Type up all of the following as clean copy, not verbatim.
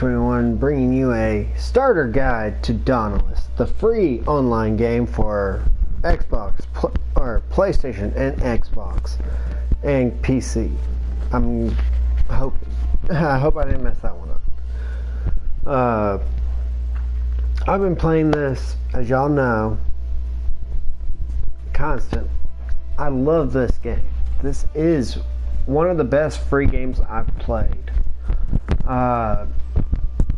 2021, bringing you a starter guide to Dauntless, the free online game for Xbox or PlayStation and Xbox and PC. I hope I didn't mess that one up. I've been playing this, as y'all know, constant. I love this game. This is one of the best free games I've played.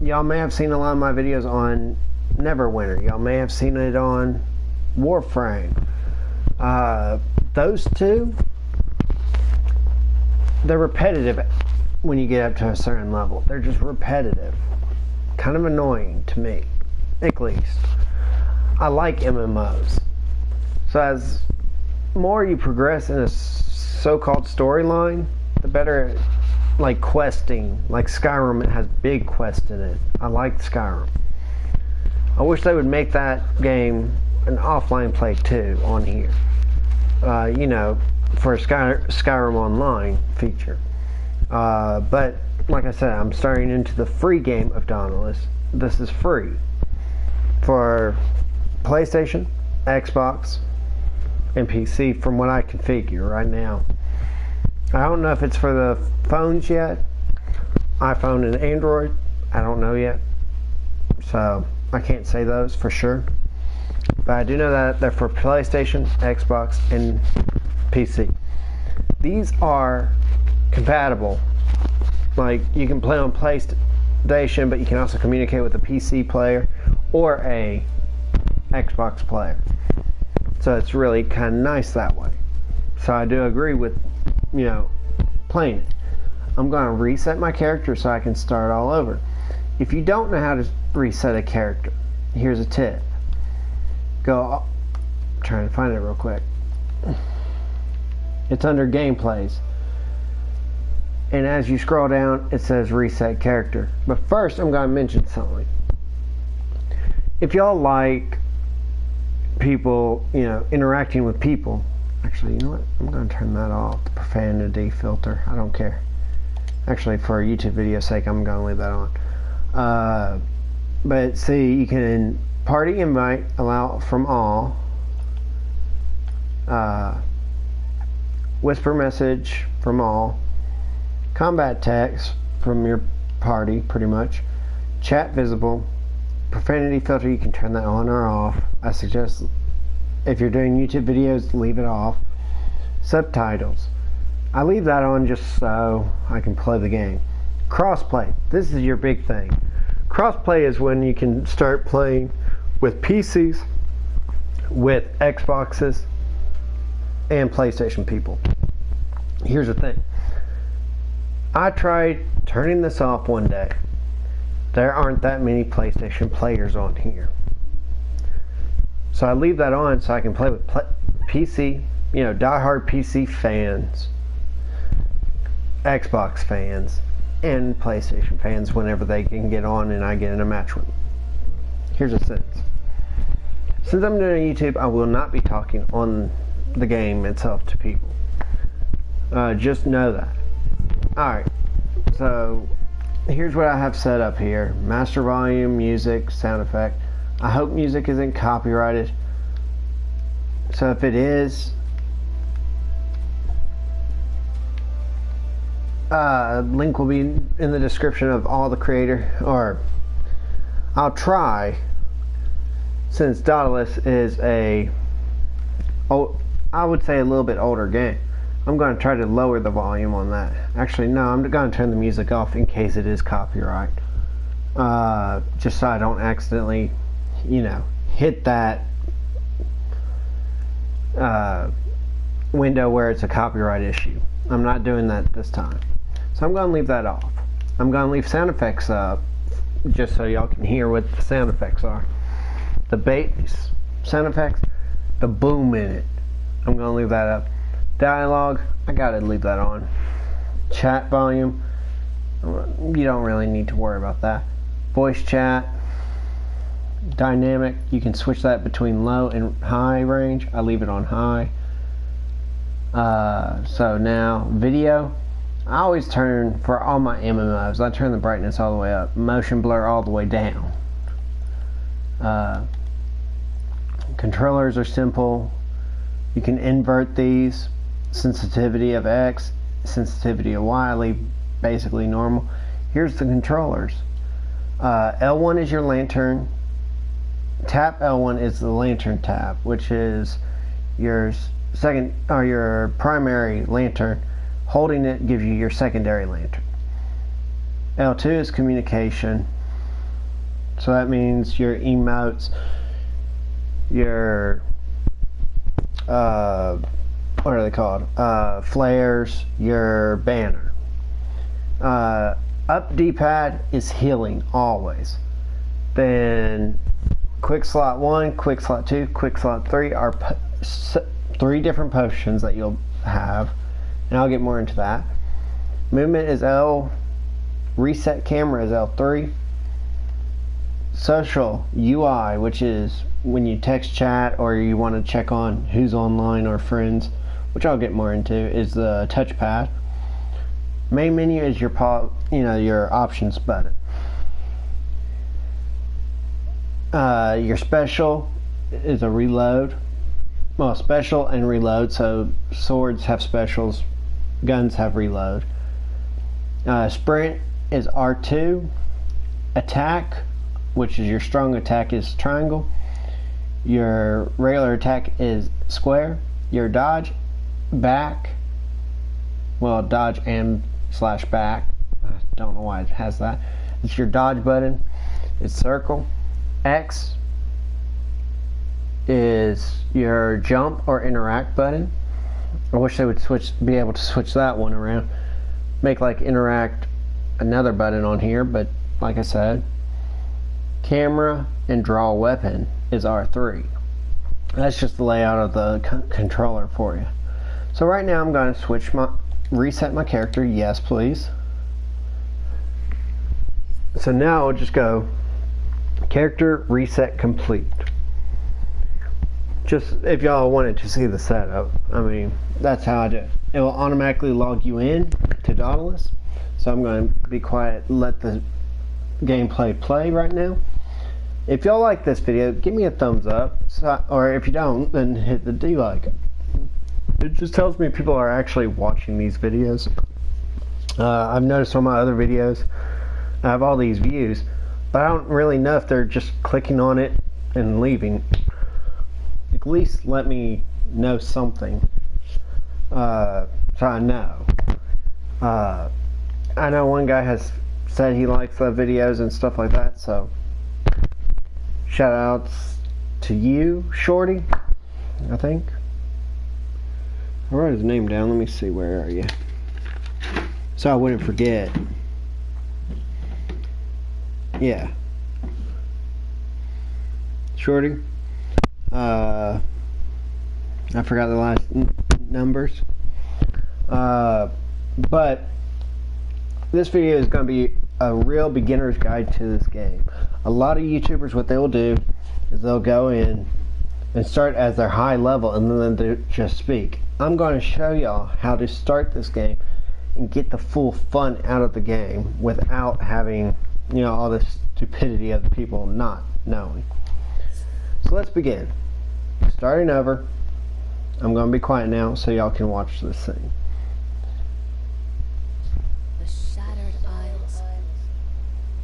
Y'all may have seen a lot of my videos on Neverwinter. Y'all may have seen it on Warframe. Those two, they're repetitive when you get up to a certain level. They're just repetitive. Kind of annoying to me, at least. I like MMOs. So as more you progress in a so-called storyline, the better, like questing. Like Skyrim, it has big quests in it. I like Skyrim. I wish they would make that game an offline play too on here. You know, for a Skyrim Online feature. But like I said, I'm starting into the free game of Dauntless. This is free for PlayStation, Xbox, and PC from what I configure right now. I don't know if it's for the phones yet, iPhone and Android. I don't know yet, so I can't say those for sure. But I do know that they're for PlayStation, Xbox, and PC. These are compatible. Like, you can play on PlayStation, but you can also communicate with a PC player or a Xbox player. So it's really kind of nice that way. So I do agree with, you know, playing it. I'm going to reset my character so I can start all over. If you don't know how to reset a character, here's a tip. Go, trying to find it real quick. It's under gameplays. And as you scroll down, it says reset character. But first, I'm going to mention something. If y'all like people, you know, interacting with people, actually, you know what? I'm going to turn that off, the profanity filter. I don't care. Actually, for a YouTube video sake, I'm going to leave that on. But see, you can party invite, allow from all, whisper message from all, combat text from your party, pretty much, chat visible, profanity filter, you can turn that on or off. I suggest if you're doing YouTube videos, leave it off. Subtitles, I leave that on just so I can play the game. Crossplay, this is your big thing. Crossplay is when you can start playing with PCs, with Xboxes, and PlayStation people. Here's the thing. I tried turning this off one day. There aren't that many PlayStation players on here. So I leave that on so I can play with PC, you know, diehard PC fans, Xbox fans, and PlayStation fans whenever they can get on and I get in a match with them. Here's a sentence. Since I'm doing YouTube, I will not be talking on the game itself to people. Just know that. Alright, so here's what I have set up here. Master volume, music, sound effect. I hope music isn't copyrighted. So if it is, link will be in the description of all the creator, or I'll try, since Dauntless is I would say a little bit older game. I'm going to try to lower the volume on that. Actually, no, I'm going to turn the music off in case it is copyright. Just so I don't accidentally, you know, hit that window where it's a copyright issue. I'm not doing that this time. So I'm going to leave that off. I'm going to leave sound effects up just so y'all can hear what the sound effects are. The bass sound effects, the boom in it, I'm going to leave that up. Dialogue, I gotta leave that on. Chat volume, you don't really need to worry about that. Voice chat, dynamic, you can switch that between low and high range. I leave it on high. So now video, I always turn, for all my MMOs, I turn the brightness all the way up, motion blur all the way down. Controllers are simple. You can invert these. Sensitivity of X, sensitivity of Y, leave basically normal. Here's the controllers. L1 is your lantern. Tap L1 is the lantern tab, which is your second or your primary lantern. Holding it gives you your secondary lantern. L2 is communication. So that means your emotes, your what are they called? Flares, your banner. Up D-pad is healing always. Then quick slot 1, quick slot 2, quick slot 3 are 3 different potions that you'll have, and I'll get more into that. Movement is L. Reset camera is L3. Social UI, which is when you text chat or you want to check on who's online or friends, which I'll get more into, is the touchpad. Main menu is your your options button. Your special is a reload. Well, special and reload. So swords have specials, guns have reload. Sprint is R2. Attack, which is your strong attack, is triangle. Your regular attack is square. Your dodge, back. Well, dodge and / back. I don't know why it has that. It's your dodge button. It's circle. X is your jump or interact button. I wish they would be able to switch that one around. Make like interact another button on here, but like I said, camera and draw a weapon is R3. That's just the layout of the controller for you. So right now I'm going to reset my character. Yes, please. So now I'll just go character reset complete. Just if y'all wanted to see the setup, I mean, that's how I do it. It will automatically log you in to Dauntless. So I'm going to be quiet, let the gameplay play right now. If y'all like this video, give me a thumbs up, or if you don't, then hit the D-like. It just tells me people are actually watching these videos. I've noticed on my other videos, I have all these views, but I don't really know if they're just clicking on it and leaving. At least let me know something, so I know. I know one guy has said he likes the videos and stuff like that, so shout outs to you, Shorty, I think. I wrote his name down. Let me see, where are you? So I wouldn't forget. Yeah. Shorty. I forgot the last numbers. But this video is going to be a real beginner's guide to this game. A lot of YouTubers, what they will do is they'll go in and start as their high level and then they just speak. I'm going to show y'all how to start this game and get the full fun out of the game without having, all this stupidity of the people not knowing. So let's begin. Starting over. I'm going to be quiet now so y'all can watch this thing. The shattered isles,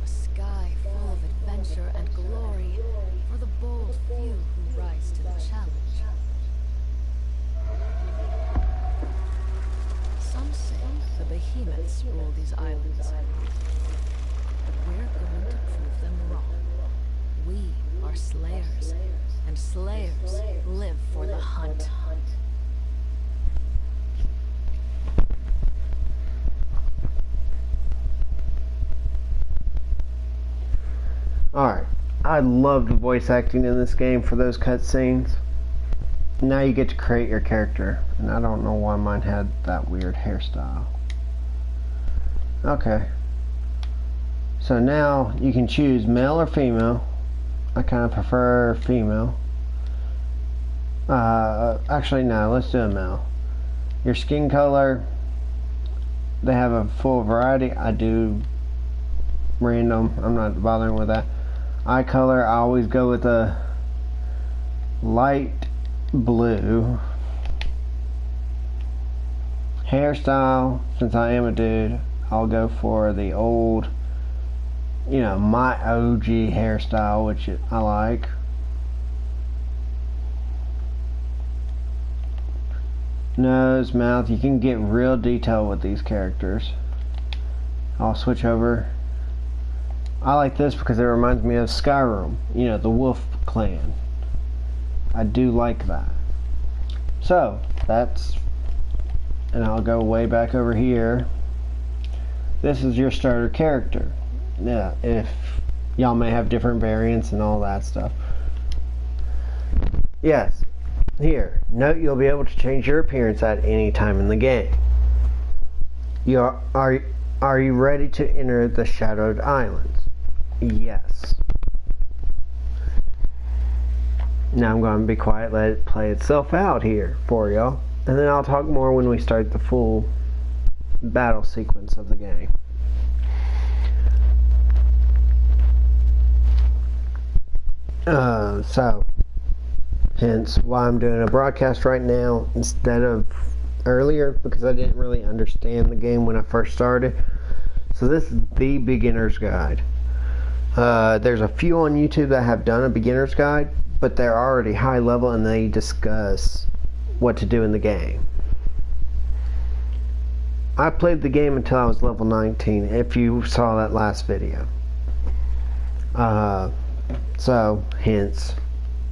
a sky full of adventure and glory for the bold few who rise to the challenge. Some say the behemoths rule these islands, but we're going to prove them wrong. We are slayers, and slayers live for the hunt. Alright, I loved voice acting in this game for those cutscenes. Now you get to create your character, and I don't know why mine had that weird hairstyle. Okay. So now you can choose male or female. I kind of prefer female. Actually no, let's do a male. Your skin color, they have a full variety. I do random. I'm not bothering with that. Eye color, I always go with a light blue. Hairstyle, since I am a dude, I'll go for the old, you know, my OG hairstyle, which I like. Nose, mouth, you can get real detail with these characters. I'll switch over. I like this because it reminds me of Skyrim, you know, the Wolf Clan. I do like that. So, that's, and I'll go way back over here. This is your starter character. Yeah, if y'all may have different variants and all that stuff. Yes, here, note you'll be able to change your appearance at any time in the game. Are you ready to enter the Shadowed Islands? Yes. Now I'm going to be quiet, let it play itself out here for y'all, and then I'll talk more when we start the full battle sequence of the game. So, hence why I'm doing a broadcast right now instead of earlier, because I didn't really understand the game when I first started. So this is the beginner's guide. There's a few on YouTube that have done a beginner's guide, but they're already high level and they discuss what to do in the game. I played the game until I was level 19, if you saw that last video. So, hence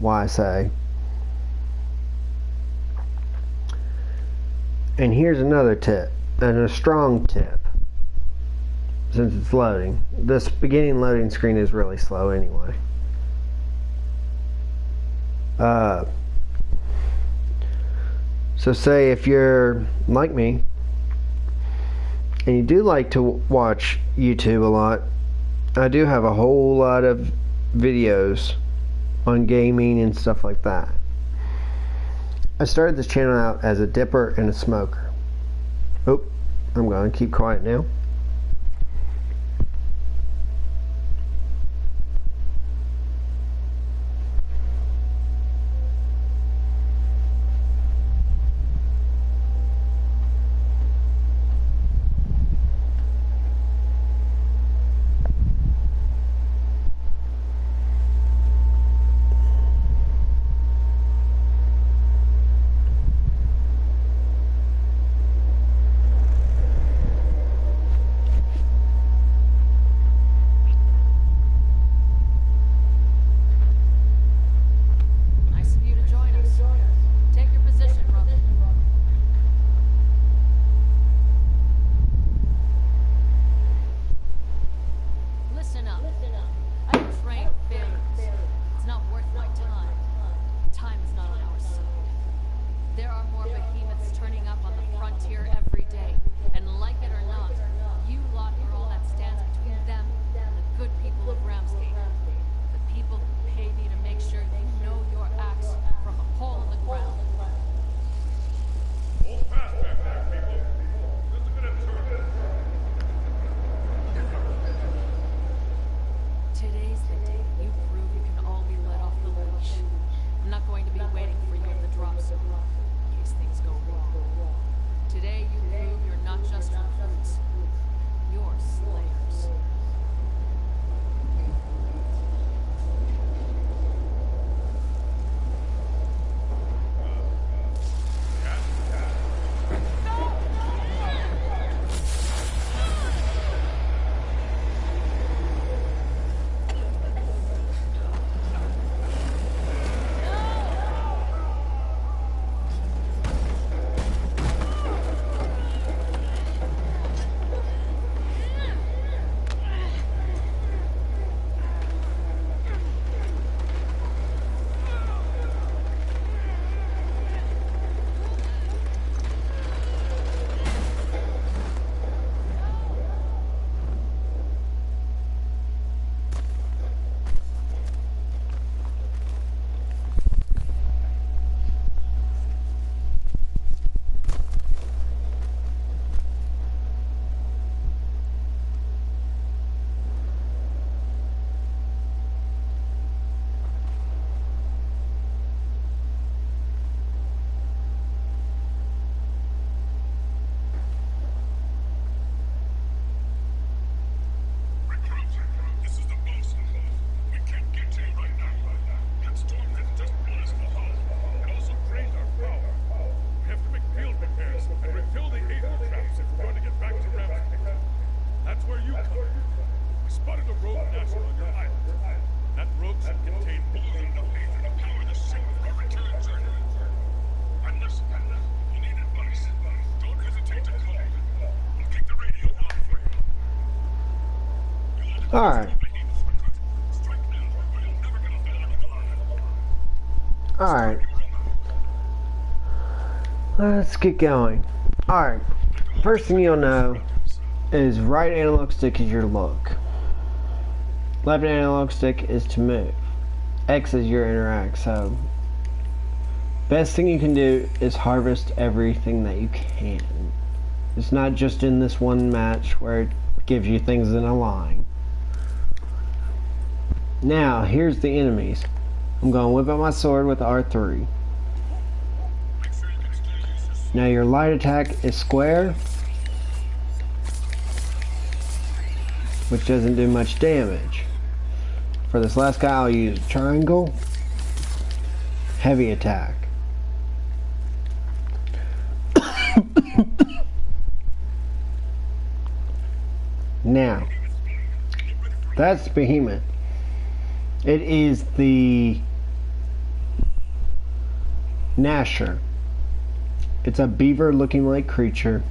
why I say. And here's another tip, and a strong tip, since it's loading. This beginning loading screen is really slow anyway. So say if you're like me, and you do like to watch YouTube a lot, I do have a whole lot of videos on gaming and stuff like that. I started this channel out as a dipper and a smoker. Oh, I'm going to keep quiet now. Alright. Alright. Let's get going. Alright. First thing you'll know is right analog stick is your look. Left analog stick is to move. X is your interact. So best thing you can do is harvest everything that you can. It's not just in this one match where it gives you things in a line. Now here's the enemies. I'm going to whip out my sword with R3. Now your light attack is square, which doesn't do much damage. For this last guy I'll use triangle, heavy attack. Now, that's Behemoth. It is the Gnasher. It's a beaver looking like creature.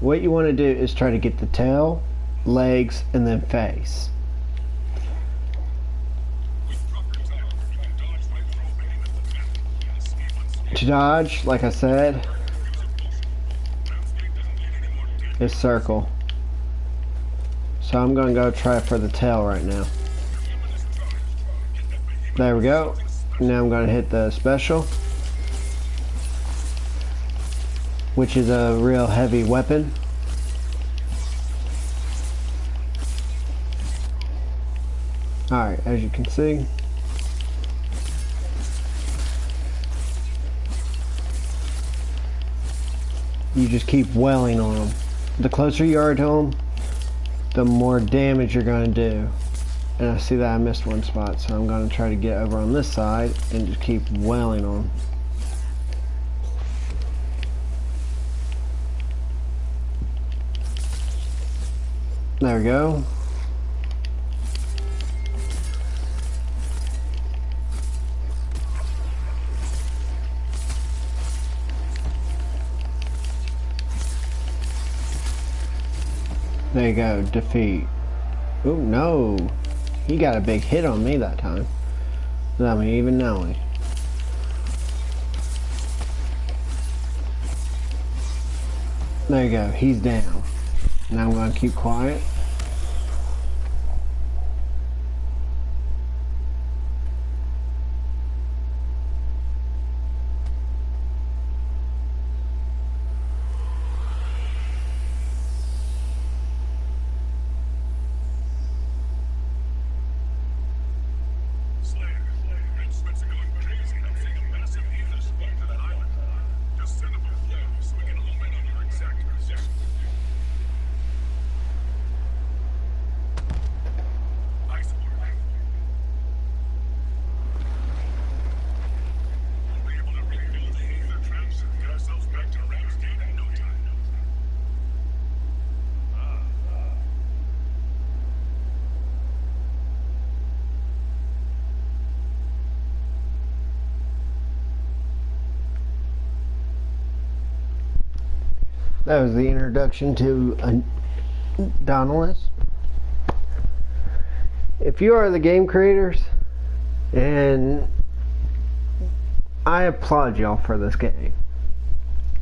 What you want to do is try to get the tail, legs, and then face. To dodge, like I said, is circle. So I'm going to go try for the tail right now. There we go. Now I'm going to hit the special, which is a real heavy weapon. Alright, as you can see, you just keep wailing on them. The closer you are to them, the more damage you're going to do. And I see that I missed one spot, so I'm going to try to get over on this side and just keep wailing on them. There we go. There you go, defeat. Oh no, he got a big hit on me that time, without me even knowing. There you go, he's down. Now I'm going to keep quiet. That was the introduction to Dauntless. If you are the game creators, and I applaud y'all for this game.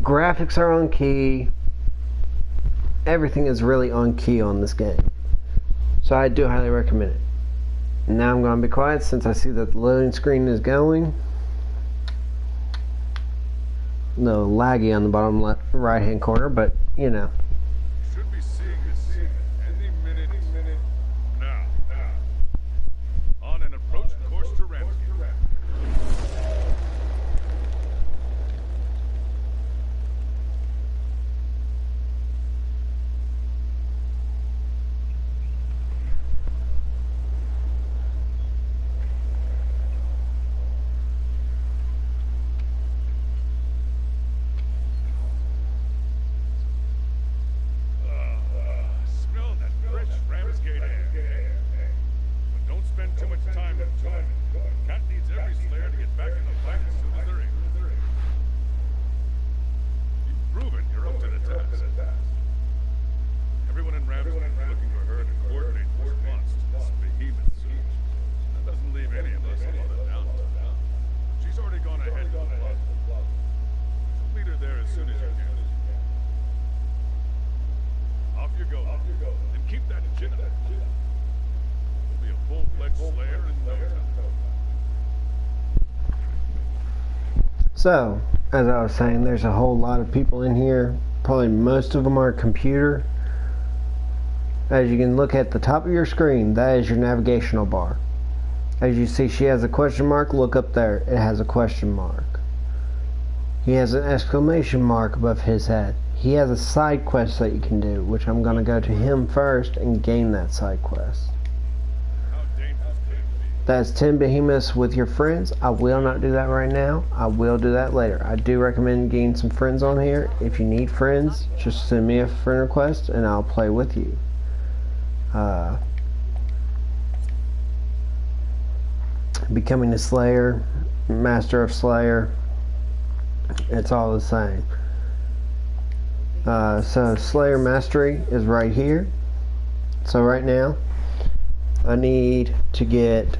Graphics are on key. Everything is really on key on this game. So I do highly recommend it. Now I'm going to be quiet since I see that the loading screen is going. No laggy on the bottom left right hand corner, but you know. Should be seeing this any minute now. On an approach course to Ramsgate. You'll be a full-fledged slayer in no time. So, as I was saying, there's a whole lot of people in here. Probably most of them are computer. As you can look at the top of your screen, that is your navigational bar. As you see, she has a question mark. Look up there. It has a question mark. He has an exclamation mark above his head. He has a side quest that you can do, which I'm going to go to him first and gain that side quest. How dangerous could it be? That's 10 behemoths with your friends. I will not do that right now. I will do that later. I do recommend getting some friends on here. If you need friends, just send me a friend request and I'll play with you. Becoming a Slayer, Master of Slayer, it's all the same. So Slayer Mastery is right here. So right now I need to get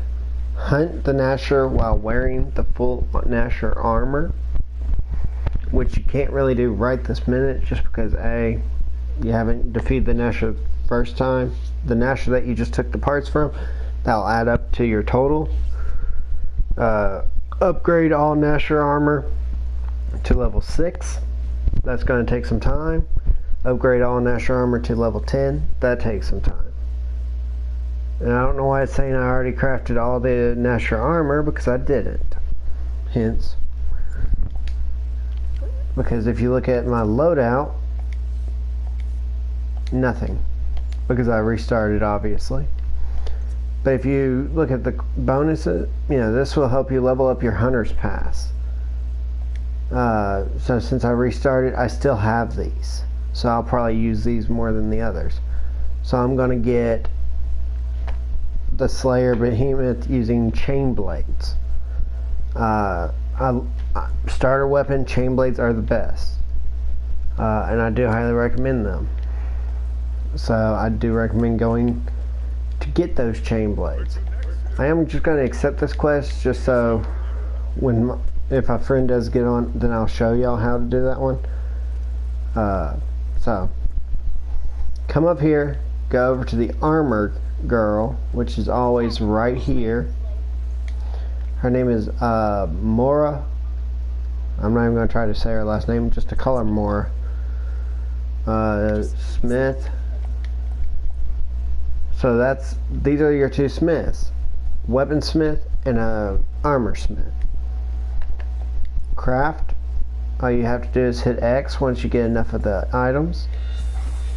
Hunt the Nasher while wearing the full Nasher armor, which you can't really do right this minute just because A, you haven't defeated the Nasher first time. The Nasher that you just took the parts from, that'll add up to your total. Upgrade all Nasher armor to level 6. That's going to take some time. Upgrade all Nasher armor to level 10. That takes some time. And I don't know why it's saying I already crafted all the Nasher armor, because I didn't. Hence. Because if you look at my loadout, nothing. Because I restarted, obviously. But if you look at the bonuses, this will help you level up your Hunter's Pass. So since I restarted, I still have these. So I'll probably use these more than the others. So I'm going to get the Slayer Behemoth using chain blades. Starter weapon, chain blades are the best. And I do highly recommend them. So I do recommend going to get those chain blades. I am just going to accept this quest just so if a friend does get on, then I'll show y'all how to do that one. So come up here, go over to the armor girl, which is always right here. Her name is Mora. I'm not even going to try to say her last name, just to call her Mora. Smith. So these are your two smiths. Weaponsmith and a armor smith. Craft. All you have to do is hit X once you get enough of the items.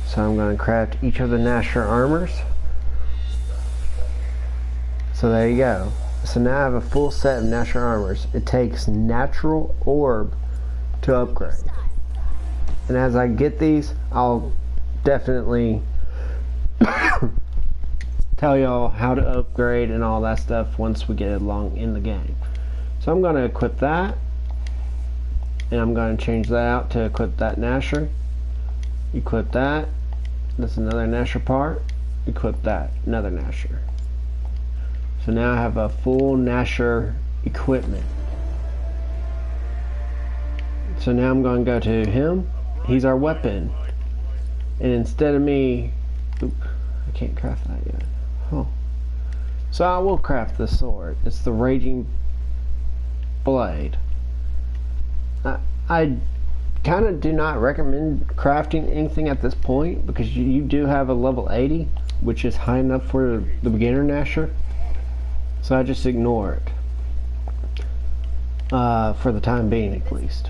So I'm going to craft each of the Nasher armors. So there you go. So now I have a full set of Nasher armors. It takes natural orb to upgrade. And as I get these, I'll definitely tell y'all how to upgrade and all that stuff once we get along in the game. So I'm going to equip that. And I'm going to change that out to equip that Nasher. Equip that. That's another Nasher part. Equip that. Another Nasher. So now I have a full Nasher equipment. So now I'm going to go to him. He's our weapon. And instead of me... Oop, I can't craft that yet. Oh. So I will craft the sword. It's the Raging Blade. I kind of do not recommend crafting anything at this point because you do have a level 80, which is high enough for the beginner Nasher. So I just ignore it. For the time being, at least.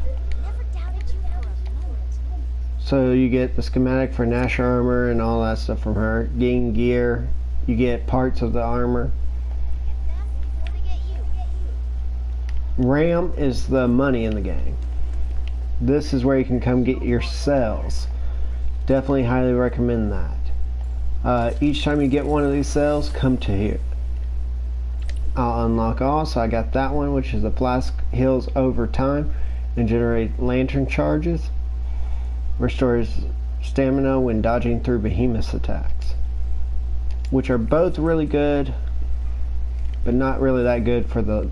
So you get the schematic for Nasher armor and all that stuff from her. Gain gear. You get parts of the armor. RAM is the money in the game. This is where you can come get your cells. Definitely highly recommend that. Each time you get one of these cells, come to here. I'll unlock all, so I got that one, which is the flask heals over time and generate lantern charges. Restores stamina when dodging through behemoth attacks, which are both really good, but not really that good for the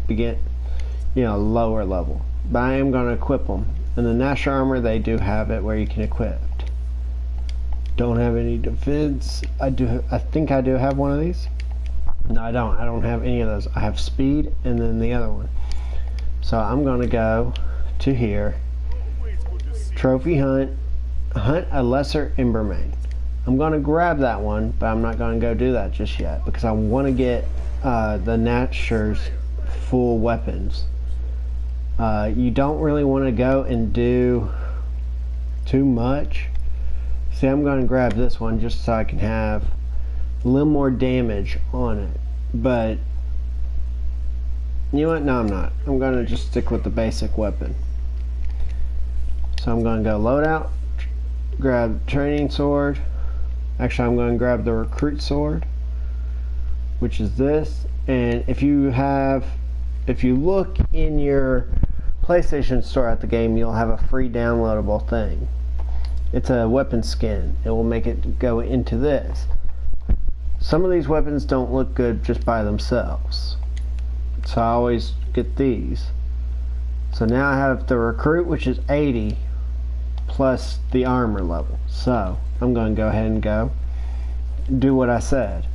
lower level. But I am going to equip them. In the Nasher armor, they do have it where you can equip. Don't have any defense. I think I do have one of these. No, I don't. I don't have any of those. I have speed and then the other one. So I'm going to go to here. Trophy hunt. Hunt a lesser embermane. I'm going to grab that one, but I'm not going to go do that just yet because I want to get the Natcher's full weapons. You don't really want to go and do too much. See, I'm going to grab this one just so I can have a little more damage on it. But you know what? No, I'm not. I'm going to just stick with the basic weapon. So I'm going to go loadout, grab training sword. Actually, I'm going to grab the recruit sword, which is this. And if you look in your PlayStation store at the game, you'll have a free downloadable thing. It's a weapon skin. It will make it go into this. Some of these weapons don't look good just by themselves, so I always get these. So now I have the recruit, which is 80 plus the armor level. So I'm going to go ahead and do what I said.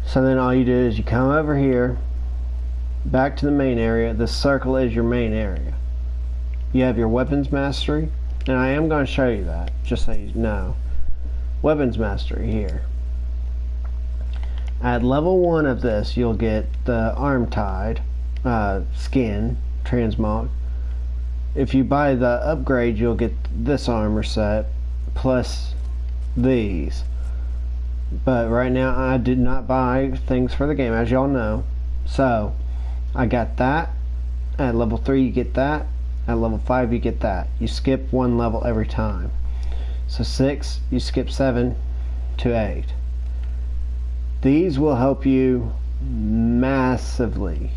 So then all you do is you come over here, back to the main area. The circle is your main area. You have your weapons mastery, and I am going to show you that, just so you know. Weapons mastery here. At level 1 of this, you'll get the arm tied skin transmog. If you buy the upgrade, you'll get this armor set plus these. But right now I did not buy things for the game, as y'all know. So I got that. At level 3 you get that. At level 5 you get that. You skip one level every time. So 6, you skip 7 to 8. These will help you massively.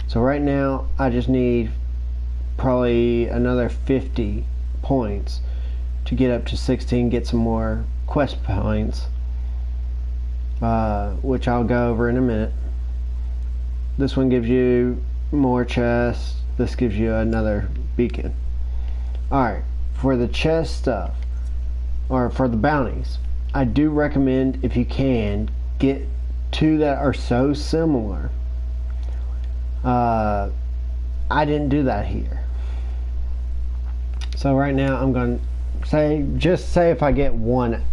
So right now I just need probably another 50 points to get up to 16, get some more quest points, which I'll go over in a minute. This one gives you more chests. This gives you another beacon. Alright, for the chest stuff, or for the bounties, I do recommend, if you can, get 2 that are so similar. I didn't do that here. So right now I'm going to say if I get 1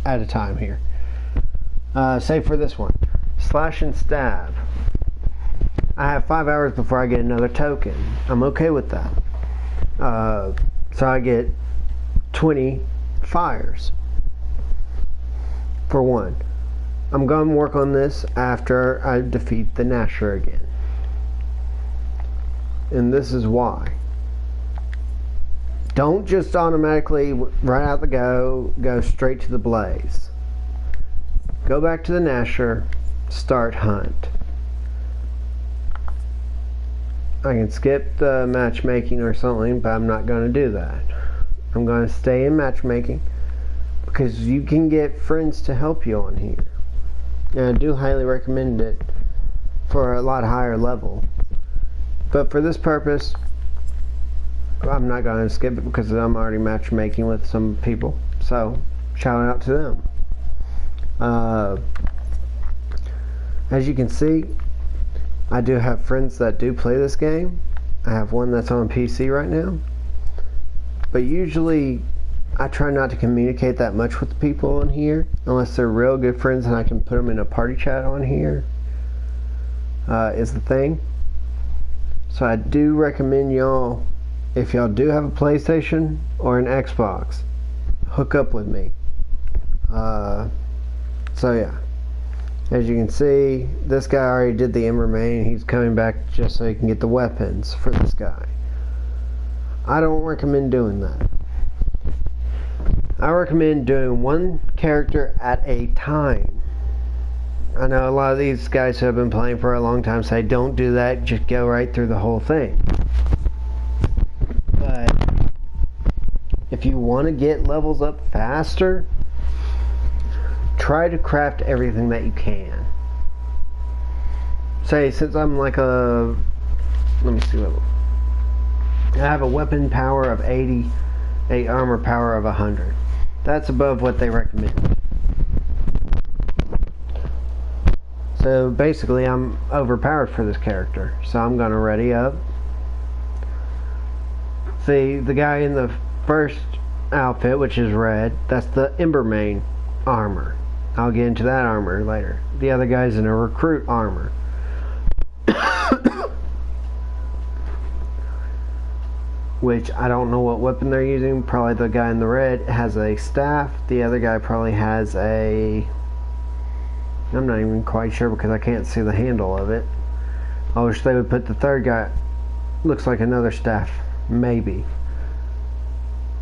at a time here. Say for this one, slash and stab. I have 5 hours before I get another token. I'm okay with that. So I get 20 fires for 1. I'm going to work on this after I defeat the Natcher again. And this is why. Don't just automatically, right out the go straight to the blaze. Go back to the Natcher, start hunt. I can skip the matchmaking or something, but I'm not going to do that. I'm going to stay in matchmaking because you can get friends to help you on here. And I do highly recommend it for a lot higher level. But for this purpose, I'm not going to skip it because I'm already matchmaking with some people. So, shout out to them. As you can see, I do have friends that do play this game. I have one that's on PC right now. But usually, I try not to communicate that much with people on here, unless they're real good friends and I can put them in a party chat on here, is the thing. So I do recommend y'all, if y'all do have a PlayStation or an Xbox, hook up with me. So yeah, as you can see, this guy already did the embermane. He's coming back just so he can get the weapons for this guy. I don't recommend doing that. I recommend doing 1 character at a time. I know a lot of these guys who have been playing for a long time say don't do that, just go right through the whole thing. But if you want to get levels up faster, try to craft everything that you can. Say, since I'm like let me see what I have a weapon power of 80, a armor power of 100. That's above what they recommend. So basically I'm overpowered for this character. So I'm going to ready up. See, the guy in the first outfit, which is red, that's the Embermane armor. I'll get into that armor later. The other guy's in a recruit armor. Which I don't know what weapon they're using. Probably the guy in the red has a staff. The other guy probably has a... I'm not even quite sure because I can't see the handle of it. I wish they would put the third guy... Looks like another staff. Maybe.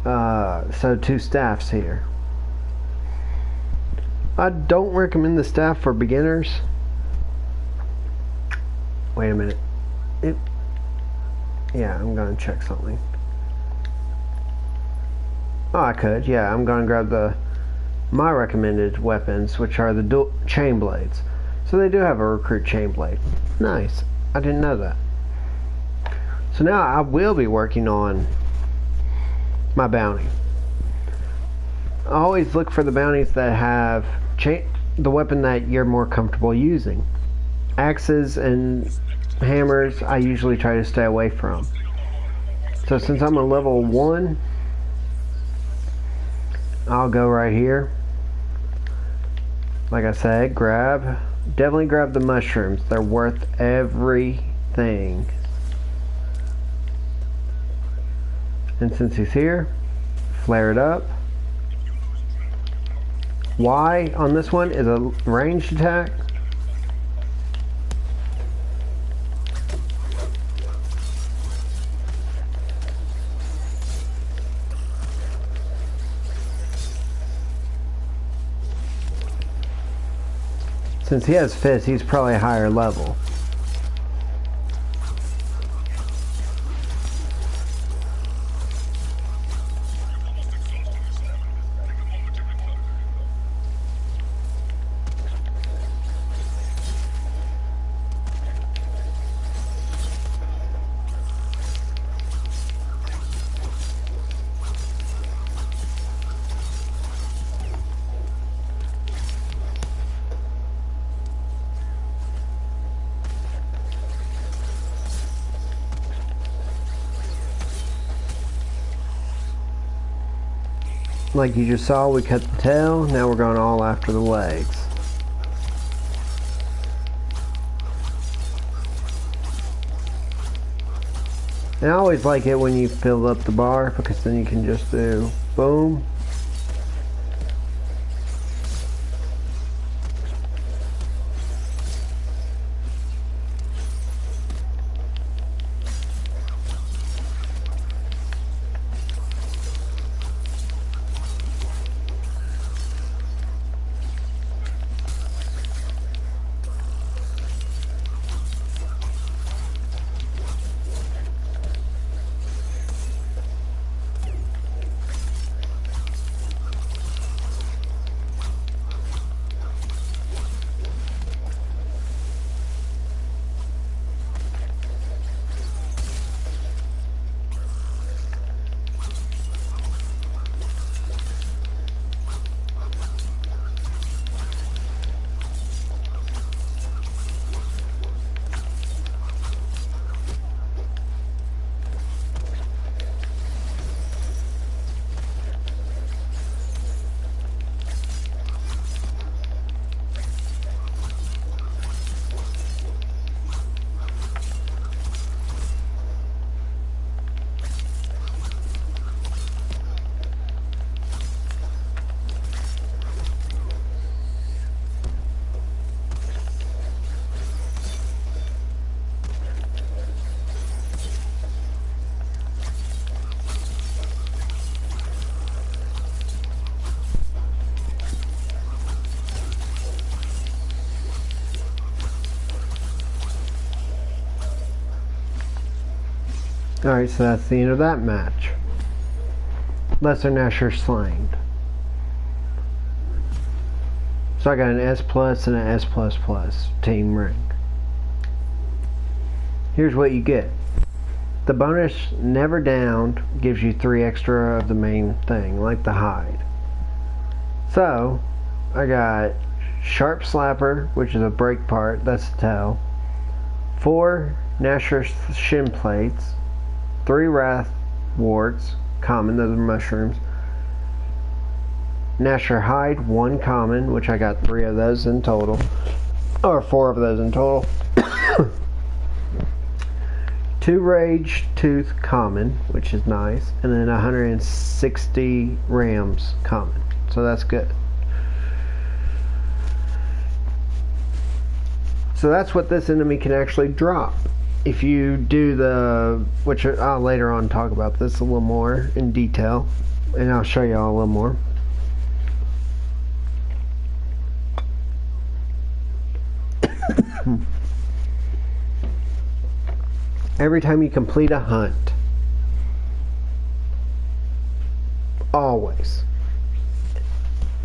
So 2 staffs here. I don't recommend the staff for beginners. Wait a minute. Yeah, I'm gonna check something. Oh, I could. Yeah, I'm gonna grab my recommended weapons, which are the dual chain blades. So they do have a recruit chain blade. Nice. I didn't know that. So now I will be working on my bounty. I always look for the bounties that have the weapon that you're more comfortable using. Axes and hammers I usually try to stay away from. So since I'm a level 1, I'll go right here. Like I said, definitely grab the mushrooms. They're worth everything. And since he's here, flare it up. Y on this one is a ranged attack. Since he has fists, he's probably a higher level. Like you just saw, we cut the tail. Now we're going all after the legs. And I always like it when you fill up the bar, because then you can just do boom. Alright, so that's the end of that match. Lesser Nasher slain. So I got an S plus and an S plus plus team ring. Here's what you get. The bonus never downed gives you 3 extra of the main thing, like the hide. So, I got Sharp Slapper, which is a brake part, that's the tail. 4 Gnasher shin plates. 3 Wrath warts, common, those are mushrooms. Gnasher hide, 1 common, which I got 3 of those in total. Or 4 of those in total. 2 Rage Tooth common, which is nice, and then 160 Rams common, so that's good. So that's what this enemy can actually drop. If you do the, which I'll later on talk about this a little more in detail, and I'll show you all a little more. Every time you complete a hunt, always,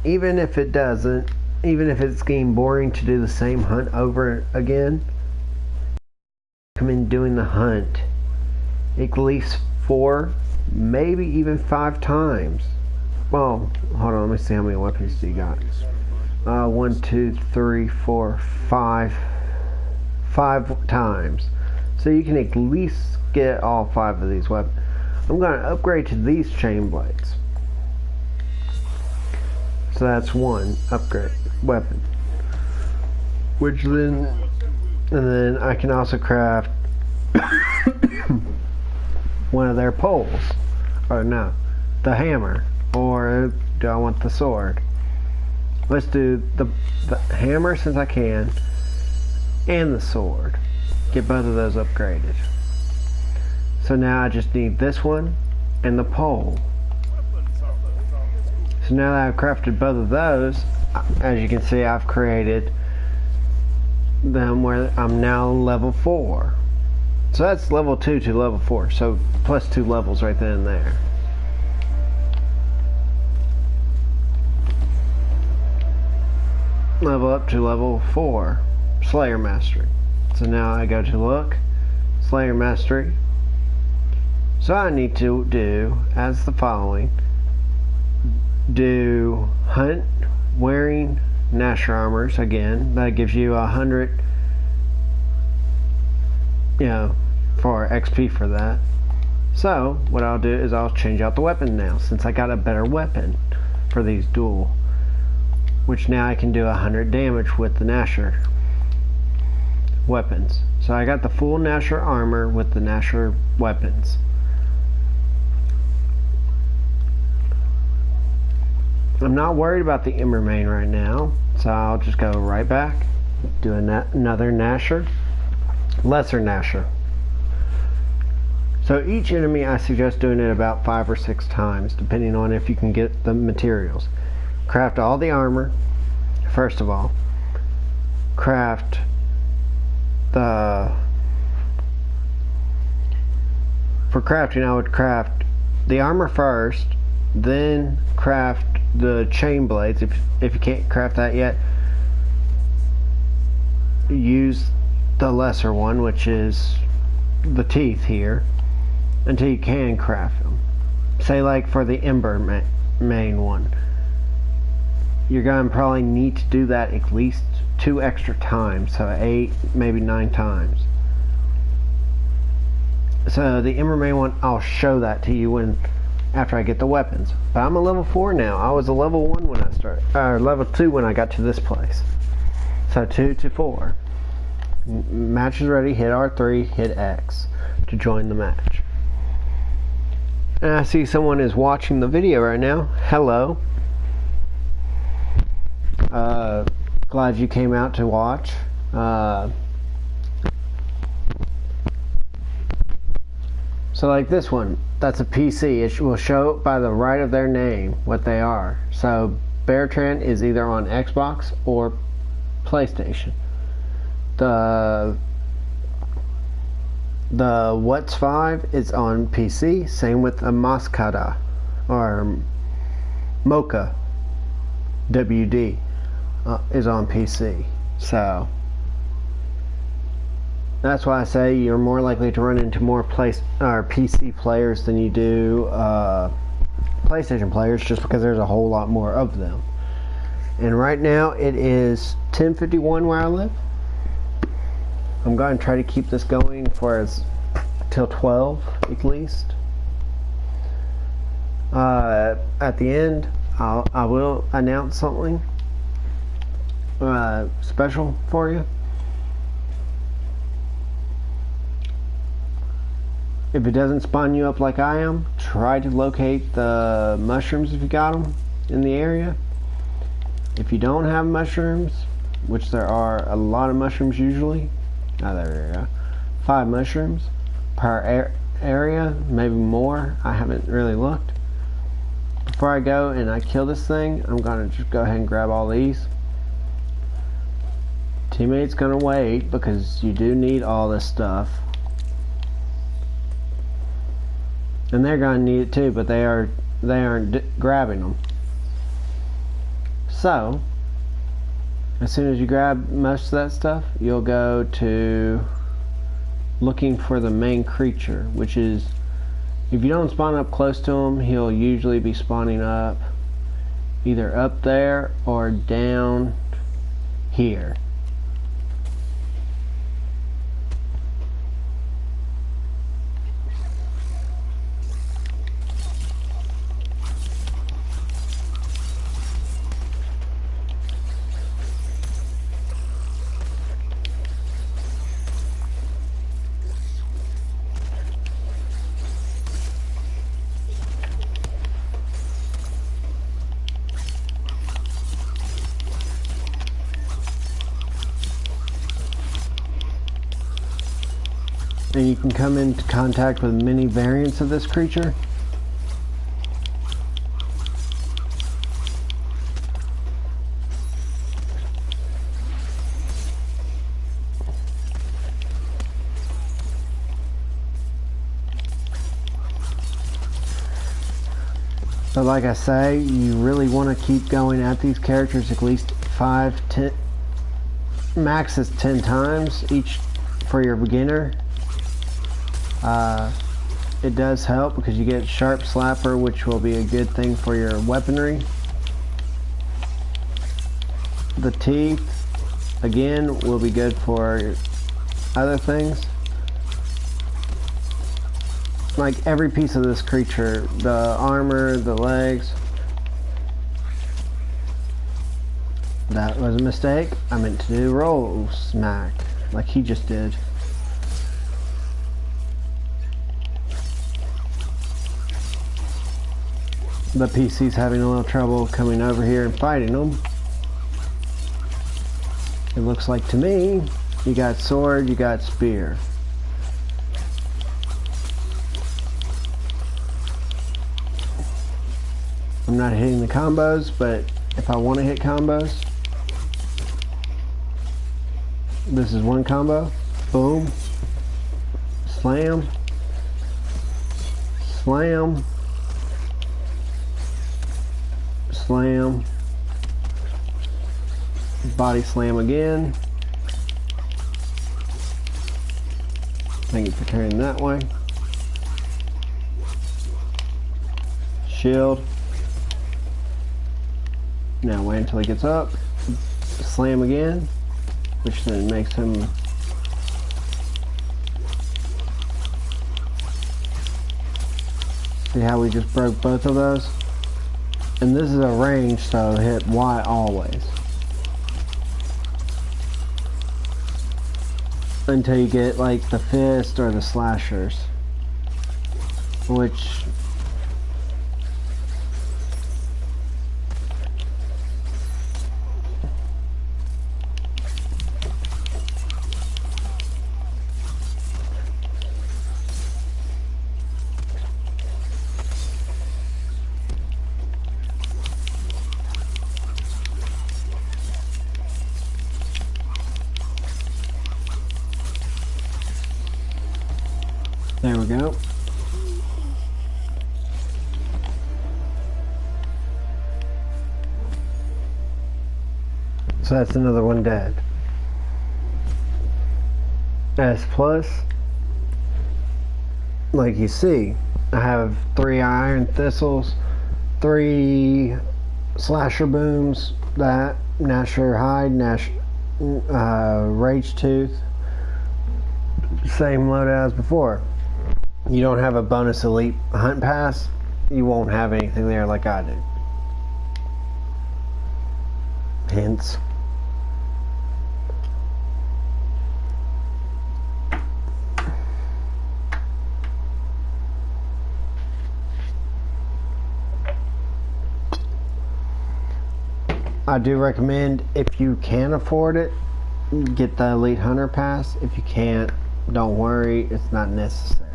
even if it doesn't, even if it's getting boring to do the same hunt over again, come in doing the hunt at least 4, maybe even 5 times. Well, hold on, let me see how many weapons do you got. 1, 2, 3, 4, 5 times. So you can at least get all 5 of these weapons. I'm going to upgrade to these chain blades. So that's 1 upgrade weapon. Which then, and then I can also craft one of their poles. Or no, the hammer. Or do I want the sword? Let's do the hammer since I can, and the sword. Get both of those upgraded. So now I just need this one and the pole. So now that I've crafted both of those, as you can see, I've created them where I'm now level 4. So that's level 2 to level 4. So plus 2 levels right then and there. Level up to level 4, Slayer Mastery. So now I go to look, Slayer Mastery. So I need to do as the following. Do hunt wearing Gnasher armors again. That gives you 100, for XP for that. So what I'll do is I'll change out the weapon now, since I got a better weapon for these dual, which now I can do 100 damage with the Gnasher weapons. So I got the full Gnasher armor with the Gnasher weapons. I'm not worried about the Ember Main right now, so I'll just go right back, do another Gnasher, lesser Gnasher. So each enemy I suggest doing it about 5 or 6 times, depending on if you can get the materials. Craft all the armor, first of all. Craft for crafting, I would craft the armor first, then craft the chain blades. If you can't craft that yet, use the lesser one, which is the teeth here, until you can craft them. Say like for the Ember main one, you're going to probably need to do that at least 2 extra times, so 8, maybe 9 times. So the Ember main one, I'll show that to you after I get the weapons. But I'm a level 4 now. I was a level 1 when I started, or level 2 when I got to this place. So 2 to 4. Match is ready. Hit R3, hit X to join the match. And I see someone is watching the video right now. Hello. Glad you came out to watch. So like this one, that's a PC. It will show by the right of their name what they are. So Beartran is either on Xbox or PlayStation. The What's 5 is on PC. Same with a Mascada or Mocha WD is on PC. So that's why I say you're more likely to run into more PC players than you do PlayStation players, just because there's a whole lot more of them. And right now it is 10:51 where I live. I'm going to try to keep this going for till 12 at least. At the end, I will announce something special for you. If it doesn't spawn you up like I am, try to locate the mushrooms if you got them in the area. If you don't have mushrooms, which there are a lot of mushrooms usually, there we go, 5 mushrooms per area, maybe more, I haven't really looked. Before I go and I kill this thing, I'm gonna just go ahead and grab all these. Teammate's gonna wait because you do need all this stuff. And they're gonna need it too, but they aren't grabbing them. So, as soon as you grab most of that stuff, you'll go to looking for the main creature, which is, if you don't spawn up close to him, he'll usually be spawning up either up there or down here. And you can come into contact with many variants of this creature. But like I say, you really want to keep going at these characters at least 5, 10, max is 10 times each for your beginner. It does help because you get Sharp Slapper, which will be a good thing for your weaponry. The teeth, again, will be good for other things. Like every piece of this creature, the armor, the legs. That was a mistake. I meant to do roll smack, like he just did. The PC's having a little trouble coming over here and fighting them. It looks like to me, you got sword, you got spear. I'm not hitting the combos, but if I want to hit combos, this is one combo. Boom. Slam. Slam. Slam. Body slam again. Thank you for turning that way. Shield. Now wait until he gets up. Slam again, which then makes him see how we just broke both of those. And this is a range, so hit Y always. Until you get like the fist or the slashers. Which there we go. So that's another one dead. S plus, like you see, I have 3 iron thistles, 3 slasher booms, that, Gnasher Hide, Rage Tooth, same loadout as before. You don't have a bonus elite hunt pass, you won't have anything there like I do. Hence. I do recommend, if you can afford it, get the Elite Hunter Pass. If you can't, don't worry, it's not necessary.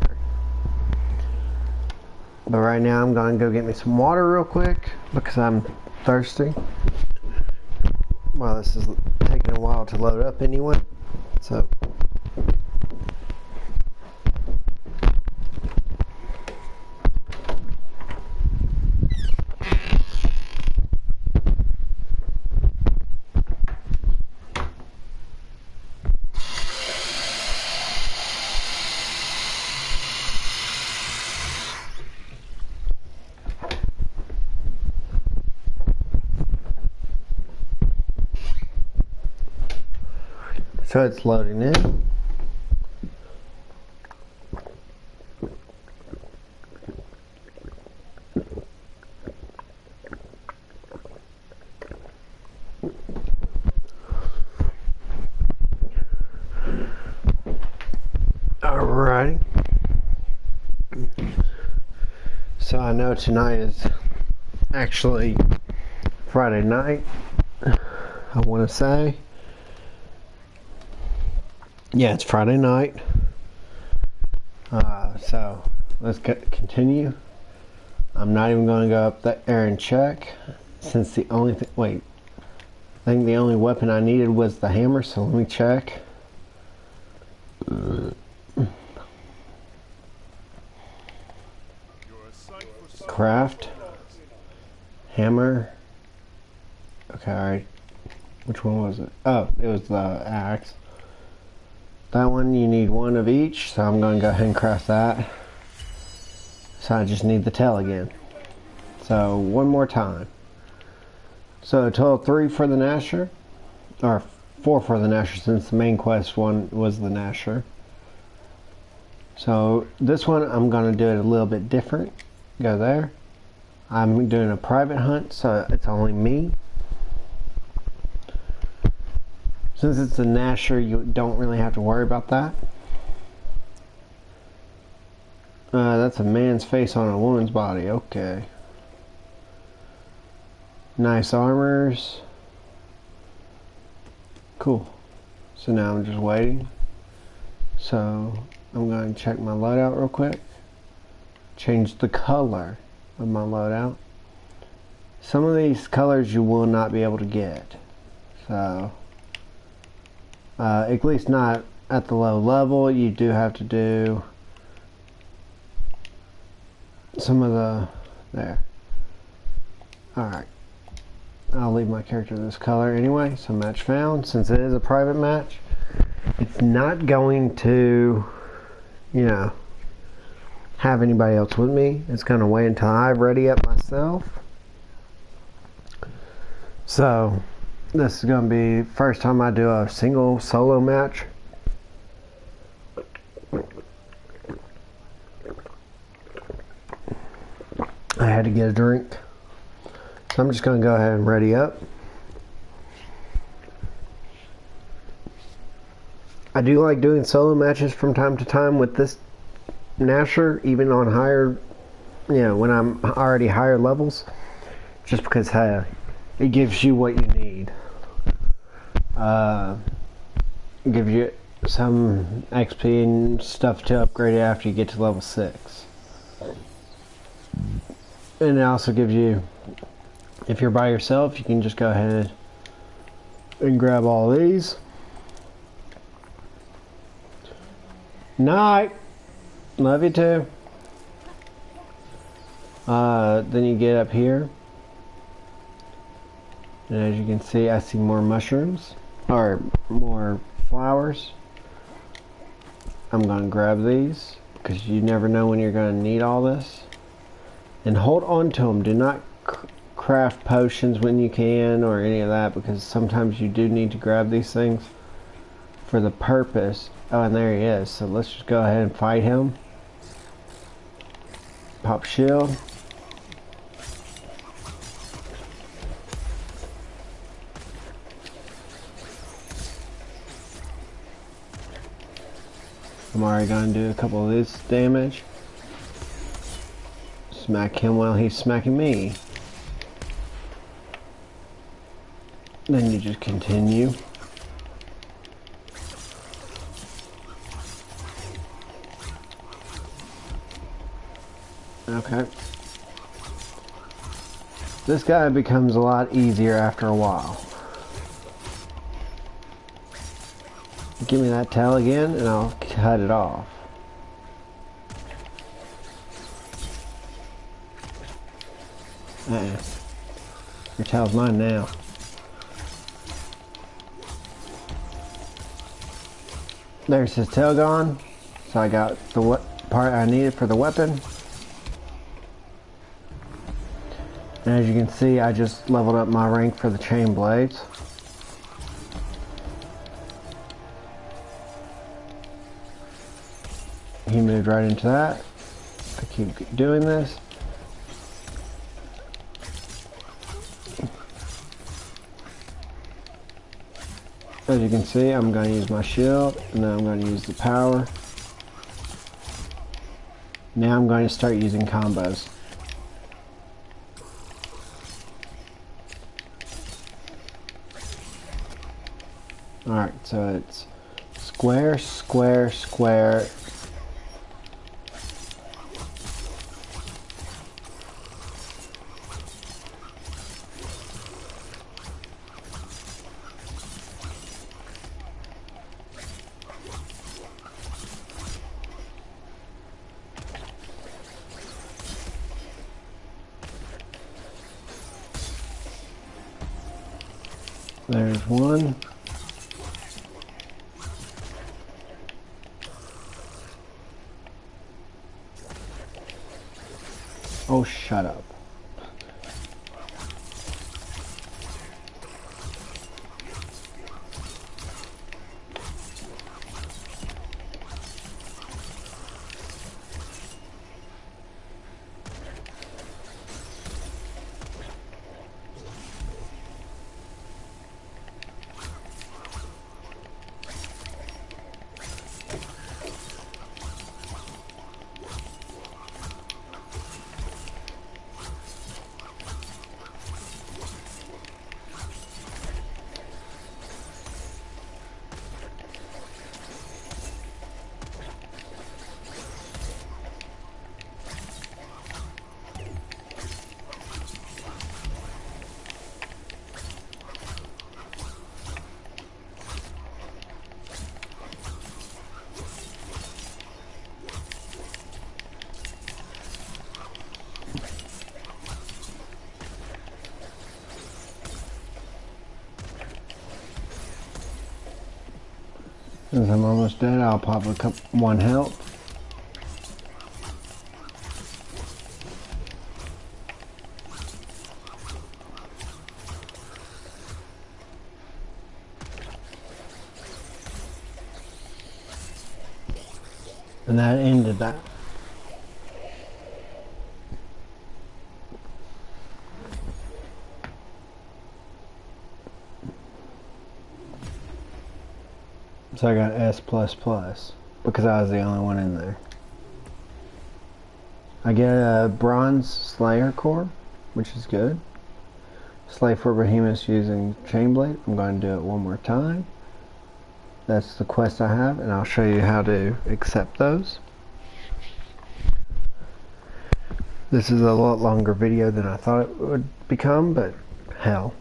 But right now I'm going to go get me some water real quick because I'm thirsty. Well, this is taking a while to load up anyway, so. So it's loading in. Alrighty. So I know tonight is actually Friday night, I want to say. Yeah, it's Friday night. So let's continue. I'm not even going to go up there and check, since the only I think the only weapon I needed was the hammer. So let me check. Craft hammer. Okay, alright. Which one was it? Oh, it was the axe. That one, you need one of each, so I'm going to go ahead and craft that. So I just need the tail again. So one more time. So a total of 3 for the Gnasher, or 4 for the Gnasher, since the main quest one was the Gnasher. So this one I'm going to do it a little bit different. Go there. I'm doing a private hunt, so it's only me. Since it's a Gnasher, you don't really have to worry about that. That's a man's face on a woman's body. Okay. Nice armors. Cool. So now I'm just waiting. So I'm going to check my loadout real quick. Change the color of my loadout. Some of these colors you will not be able to get. So at least not at the low level. You do have to do some of the there. Alright, I'll leave my character this color anyway. So match found. Since it is a private match, it's not going to, you know, have anybody else with me. It's going to wait until I ready up myself. So this is going to be the first time I do a single solo match. I had to get a drink. So I'm just going to go ahead and ready up. I do like doing solo matches from time to time with this Gnasher, even on higher, you know, when I'm already higher levels, just because it gives you what you need. It gives you some XP and stuff to upgrade it after you get to level 6. And it also gives you, if you're by yourself, you can just go ahead and grab all these. Night! Love you too. Then you get up here. And as you can see, I see more mushrooms, or more flowers. I'm going to grab these, because you never know when you're going to need all this. And hold on to them. Do not craft potions when you can or any of that, because sometimes you do need to grab these things for the purpose. Oh, and there he is. So let's just go ahead and fight him. Pop shield. I'm already going to do a couple of this damage. Smack him while he's smacking me. Then you just continue. Okay. This guy becomes a lot easier after a while. Give me that tail again and I'll cut it off. Your tail's mine now. There's his tail gone. So I got the part I needed for the weapon. And as you can see, I just leveled up my rank for the chain blades. He moved right into that. I keep doing this. As you can see, I'm going to use my shield, and then I'm going to use the power. Now I'm going to start using combos. Alright, so it's square, square, square. There's one. Oh, shut up. Since I'm almost dead, I'll pop one health. And that ended that. So I got S++ because I was the only one in there. I get a bronze slayer core, which is good. Slay for behemoths using chainblade. I'm going to do it one more time. That's the quest I have, and I'll show you how to accept those. This is a lot longer video than I thought it would become, but hell.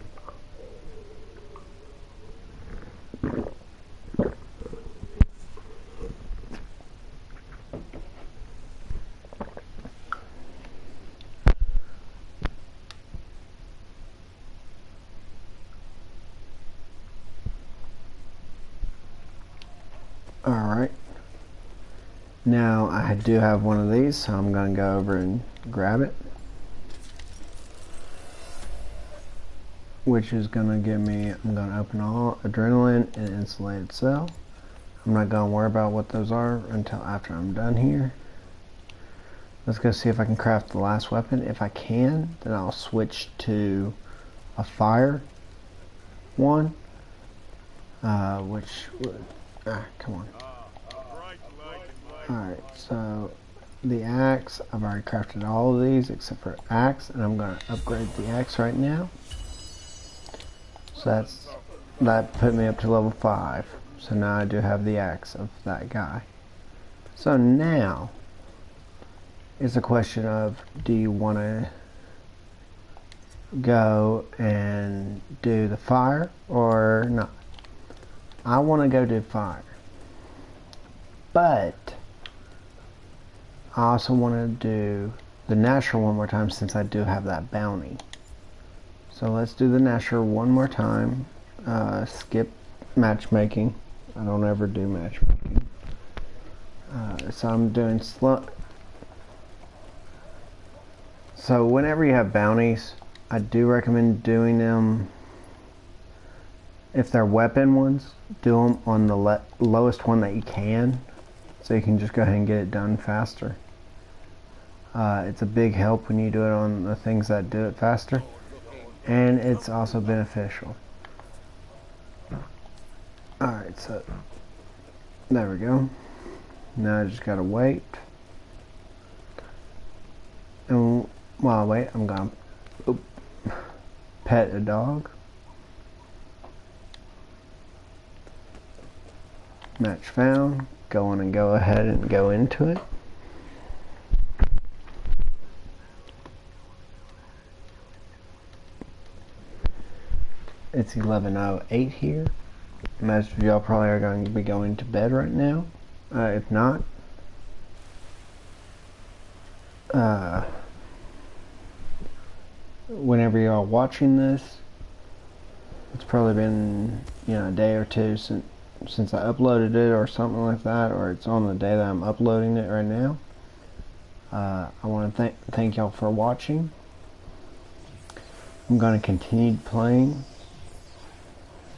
Alright, now I do have one of these, so I'm going to go over and grab it. which is going to give me, I'm going to open all adrenaline and insulated cell. I'm not going to worry about what those are until after I'm done here. Let's go see if I can craft the last weapon. If I can, then I'll switch to a fire one, which would, come on. Alright, so the axe, I've already crafted all of these except for axe, and I'm going to upgrade the axe right now. So that put me up to level 5. So now I do have the axe of that guy. So now it's a question of, do you want to go and do the fire or not? I want to go do fire, but I also want to do the natural one more time since I do have that bounty. So let's do the natural one more time. Skip matchmaking. I don't ever do matchmaking. So I'm doing slow. So whenever you have bounties, I do recommend doing them, if they're weapon ones, do them on the lowest one that you can, so you can just go ahead and get it done faster. It's a big help when you do it on the things that do it faster, and it's also beneficial. Alright, so there we go. Now I just gotta wait, and while I wait, I'm gonna pet a dog. Match found. Go on and go ahead and go into it. It's 11:08 here. Most of y'all probably are going to be going to bed right now. If not, whenever y'all watching this, it's probably been, you know, a day or two since I uploaded it or something like that, or it's on the day that I'm uploading it right now. I want to thank y'all for watching. I'm going to continue playing,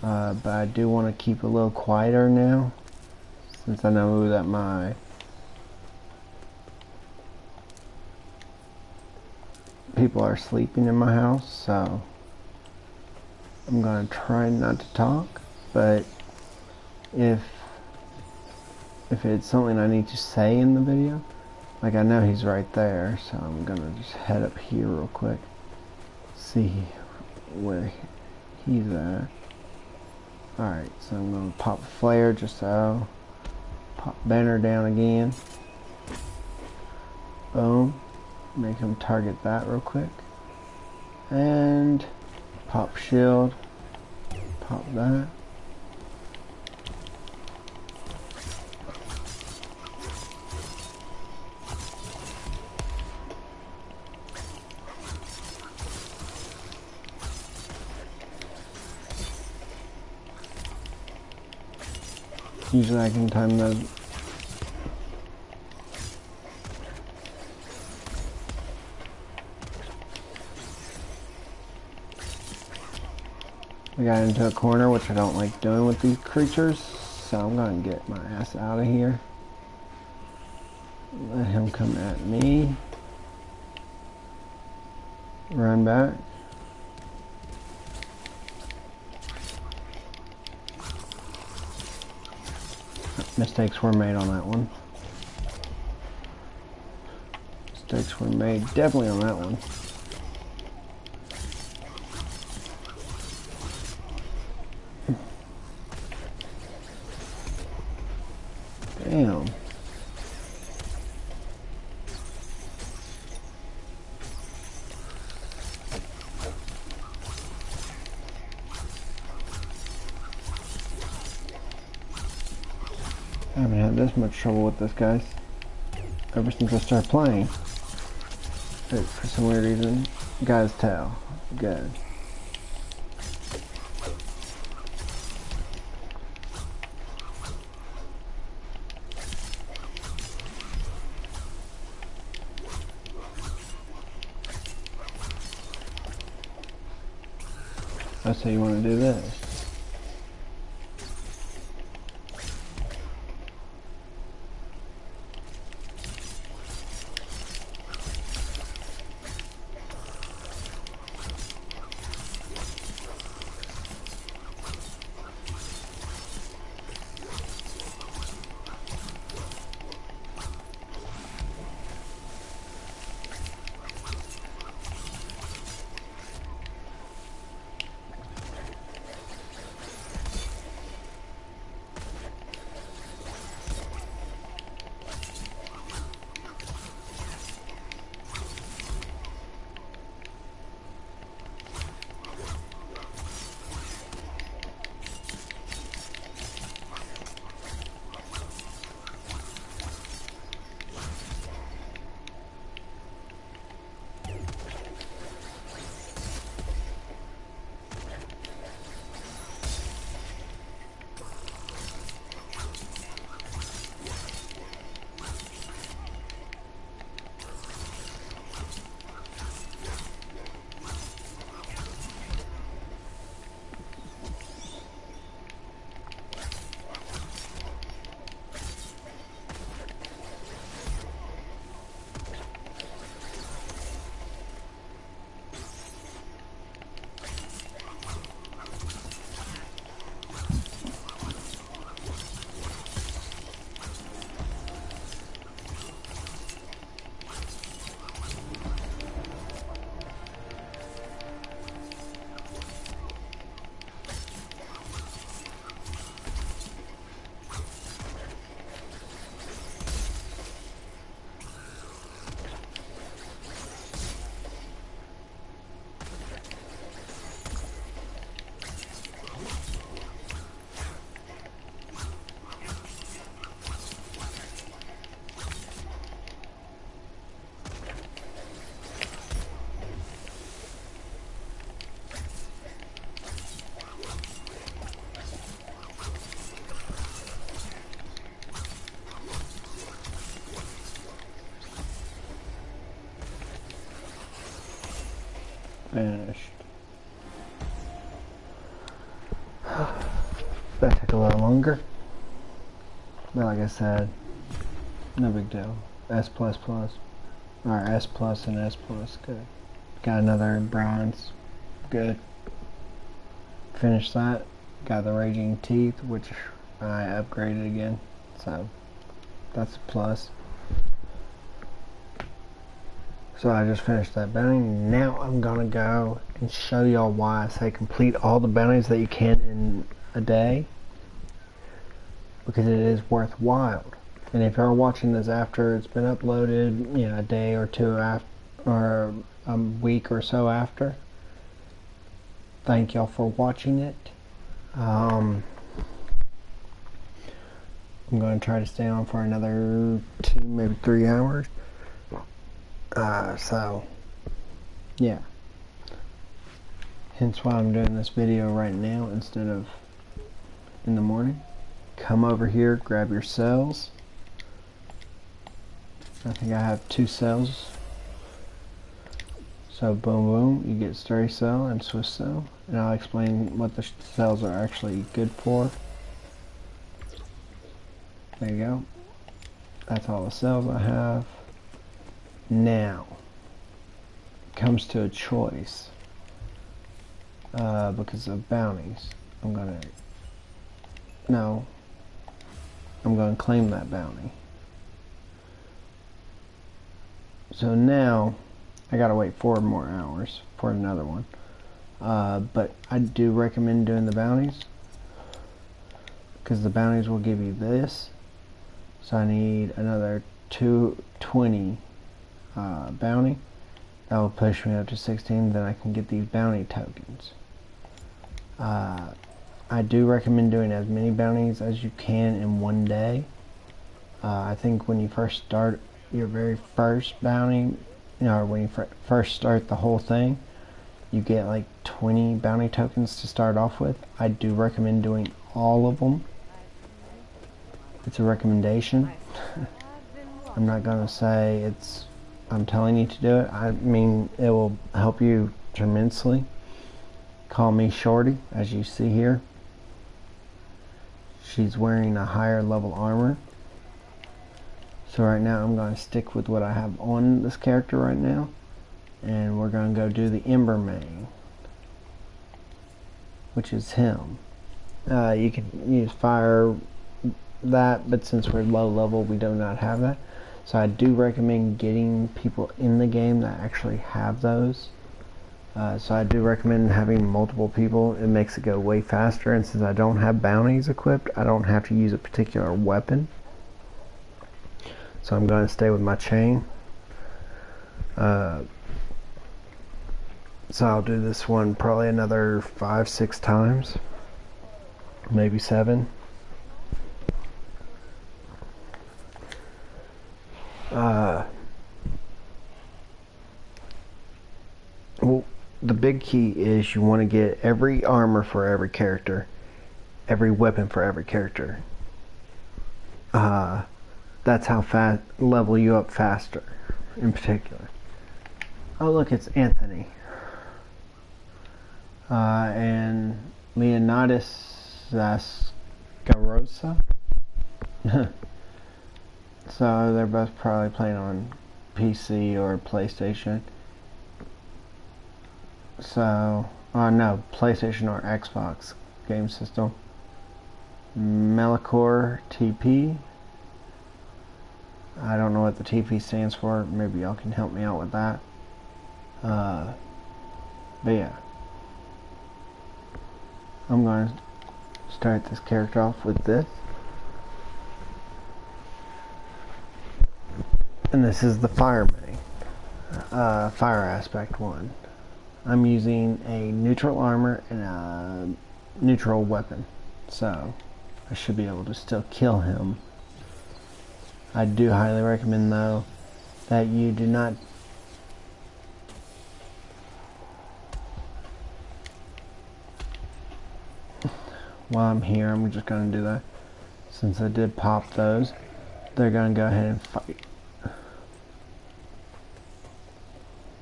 but I do want to keep a little quieter now, since I know that my people are sleeping in my house, so I'm going to try not to talk, but if it's something I need to say in the video, like I know he's right there, so I'm going to just head up here real quick, see where he's at. Alright, so I'm going to pop flare just so. Pop banner down again. Boom. Make him target that real quick. And pop shield. Pop that. Usually I can time those. We got into a corner, which I don't like doing with these creatures, so I'm going to get my ass out of here. Let him come at me. Run back. Mistakes were made on that one. Mistakes were made definitely on that one. Damn. I haven't had this much trouble with this, guys, ever since I started playing. But for some weird reason, guys tell. Good. Let's say you want to do this. Finished. That took a little longer, but like I said, no big deal. S++, or S plus and S plus, good. Got another bronze, good. Finished that. Got the Raging Teeth, which I upgraded again, so that's a plus. So I just finished that bounty. Now I'm gonna go and show y'all why I say complete all the bounties that you can in a day, because it is worthwhile. And if you're watching this after it's been uploaded, you know, a day or two after, or a week or so after, thank y'all for watching it. I'm going to try to stay on for another 2, maybe 3 hours. So, yeah. Hence why I'm doing this video right now instead of in the morning. Come over here, grab your cells. I think I have 2 cells. So boom boom, you get sturdy cell and Swiss cell. And I'll explain what the cells are actually good for. There you go. That's all the cells I have. Now, it comes to a choice. Because of bounties. I'm gonna claim that bounty. So now, I gotta wait 4 more hours for another one. But I do recommend doing the bounties, because the bounties will give you this. So I need another 220 bounty. That will push me up to 16, then I can get these bounty tokens. I do recommend doing as many bounties as you can in one day. I think when you first start your very first bounty, when you first start the whole thing, you get like 20 bounty tokens to start off with. I do recommend doing all of them. It's a recommendation. I'm not gonna say I'm telling you to do it. I mean, it will help you tremendously. call me Shorty, as you see here. She's wearing a higher level armor. So right now I'm going to stick with what I have on this character right now. And we're going to go do the Ember main, which is him. You can use fire that, but since we're low level we do not have that. So I do recommend getting people in the game that actually have those. So I do recommend having multiple people. It makes it go way faster, and since I don't have bounties equipped, I don't have to use a particular weapon. So I'm going to stay with my chain. So I'll do this one probably another 5-6 times, maybe 7. Well, the big key is you want to get every armor for every character, every weapon for every character. That's how fast level you up faster, in particular. Oh look, it's Anthony. And Leonidas Zascarosa. So they're both probably playing on PC or PlayStation. So, no, PlayStation or Xbox game system. Melicor TP. I don't know what the TP stands for. Maybe y'all can help me out with that. But yeah. I'm going to start this character off with this. And this is the fire main. Fire aspect 1. I'm using a neutral armor and a neutral weapon. So I should be able to still kill him. I do highly recommend though that you do not while I'm here, I'm just going to do that. Since I did pop those, they're going to go ahead and fight.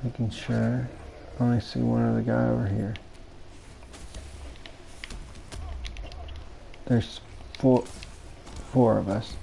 Making sure. I only see one other guy over here. There's four of us.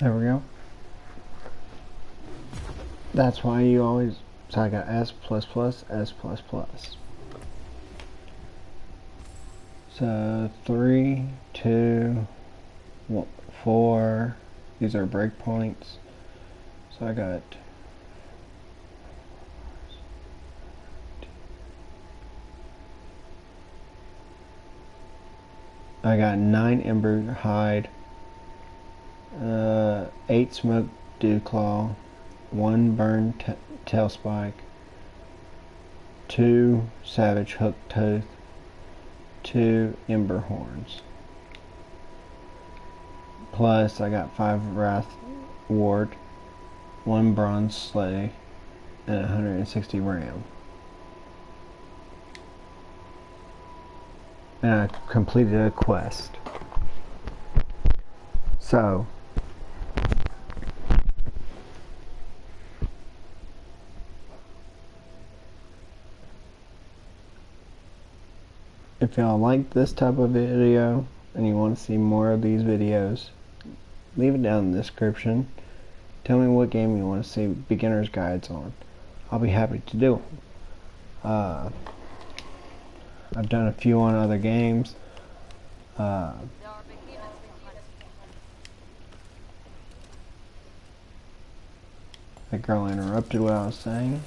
There we go. That's why you always, so I got S++, S++. So 3, 2, 4, these are breakpoints. So I got I got 9 ember hide, 8 smoke dew claw, 1 burn tail spike, 2 savage hook tooth, 2 ember horns. Plus I got 5 wrath ward, 1 bronze sleigh, and 160 ram. And I completed a quest. So if y'all like this type of video and you want to see more of these videos, leave it down in the description. Tell me what game you want to see beginner's guides on. I'll be happy to do them. I've done a few on other games. The girl interrupted what I was saying,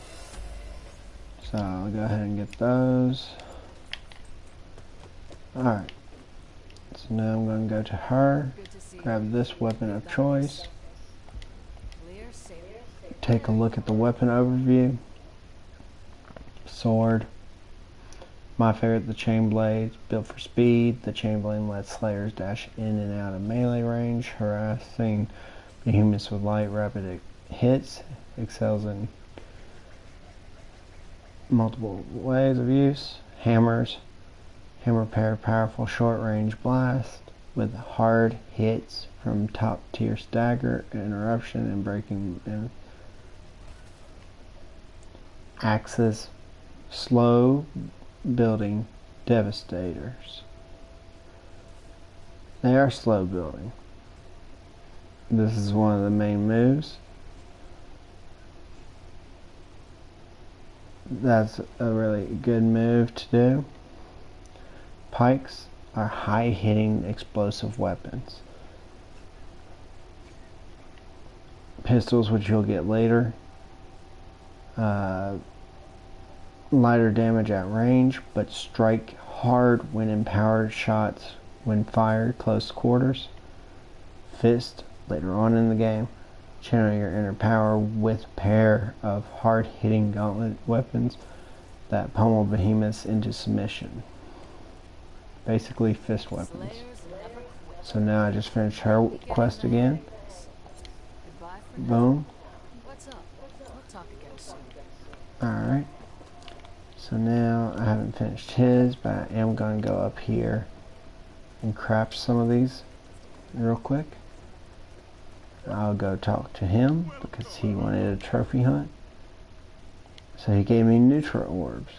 so I'll go ahead and get those. Alright, so now I'm going to go to her, grab this weapon of choice, take a look at the weapon overview. Sword. My favorite, the chain blade, built for speed. The chain blade lets slayers dash in and out of melee range, harassing behemoths with light, rapid hits. Excels in multiple ways of use. Hammers. Hammer pair, powerful short range blast with hard hits from top tier stagger, interruption, and breaking. And axes. Slow building devastators. They are slow building. This is one of the main moves. That's a really good move to do. Pikes are high hitting explosive weapons. Pistols, which you'll get later, lighter damage at range, but strike hard when empowered shots when fired close quarters. Fist, later on in the game, channel your inner power with a pair of hard-hitting gauntlet weapons that pummel behemoths into submission. Basically fist weapons. So now I just finished her quest again. Boom. Alright. So now I haven't finished his, but I am going to go up here and craft some of these real quick. I'll go talk to him because he wanted a trophy hunt. So he gave me neutral orbs.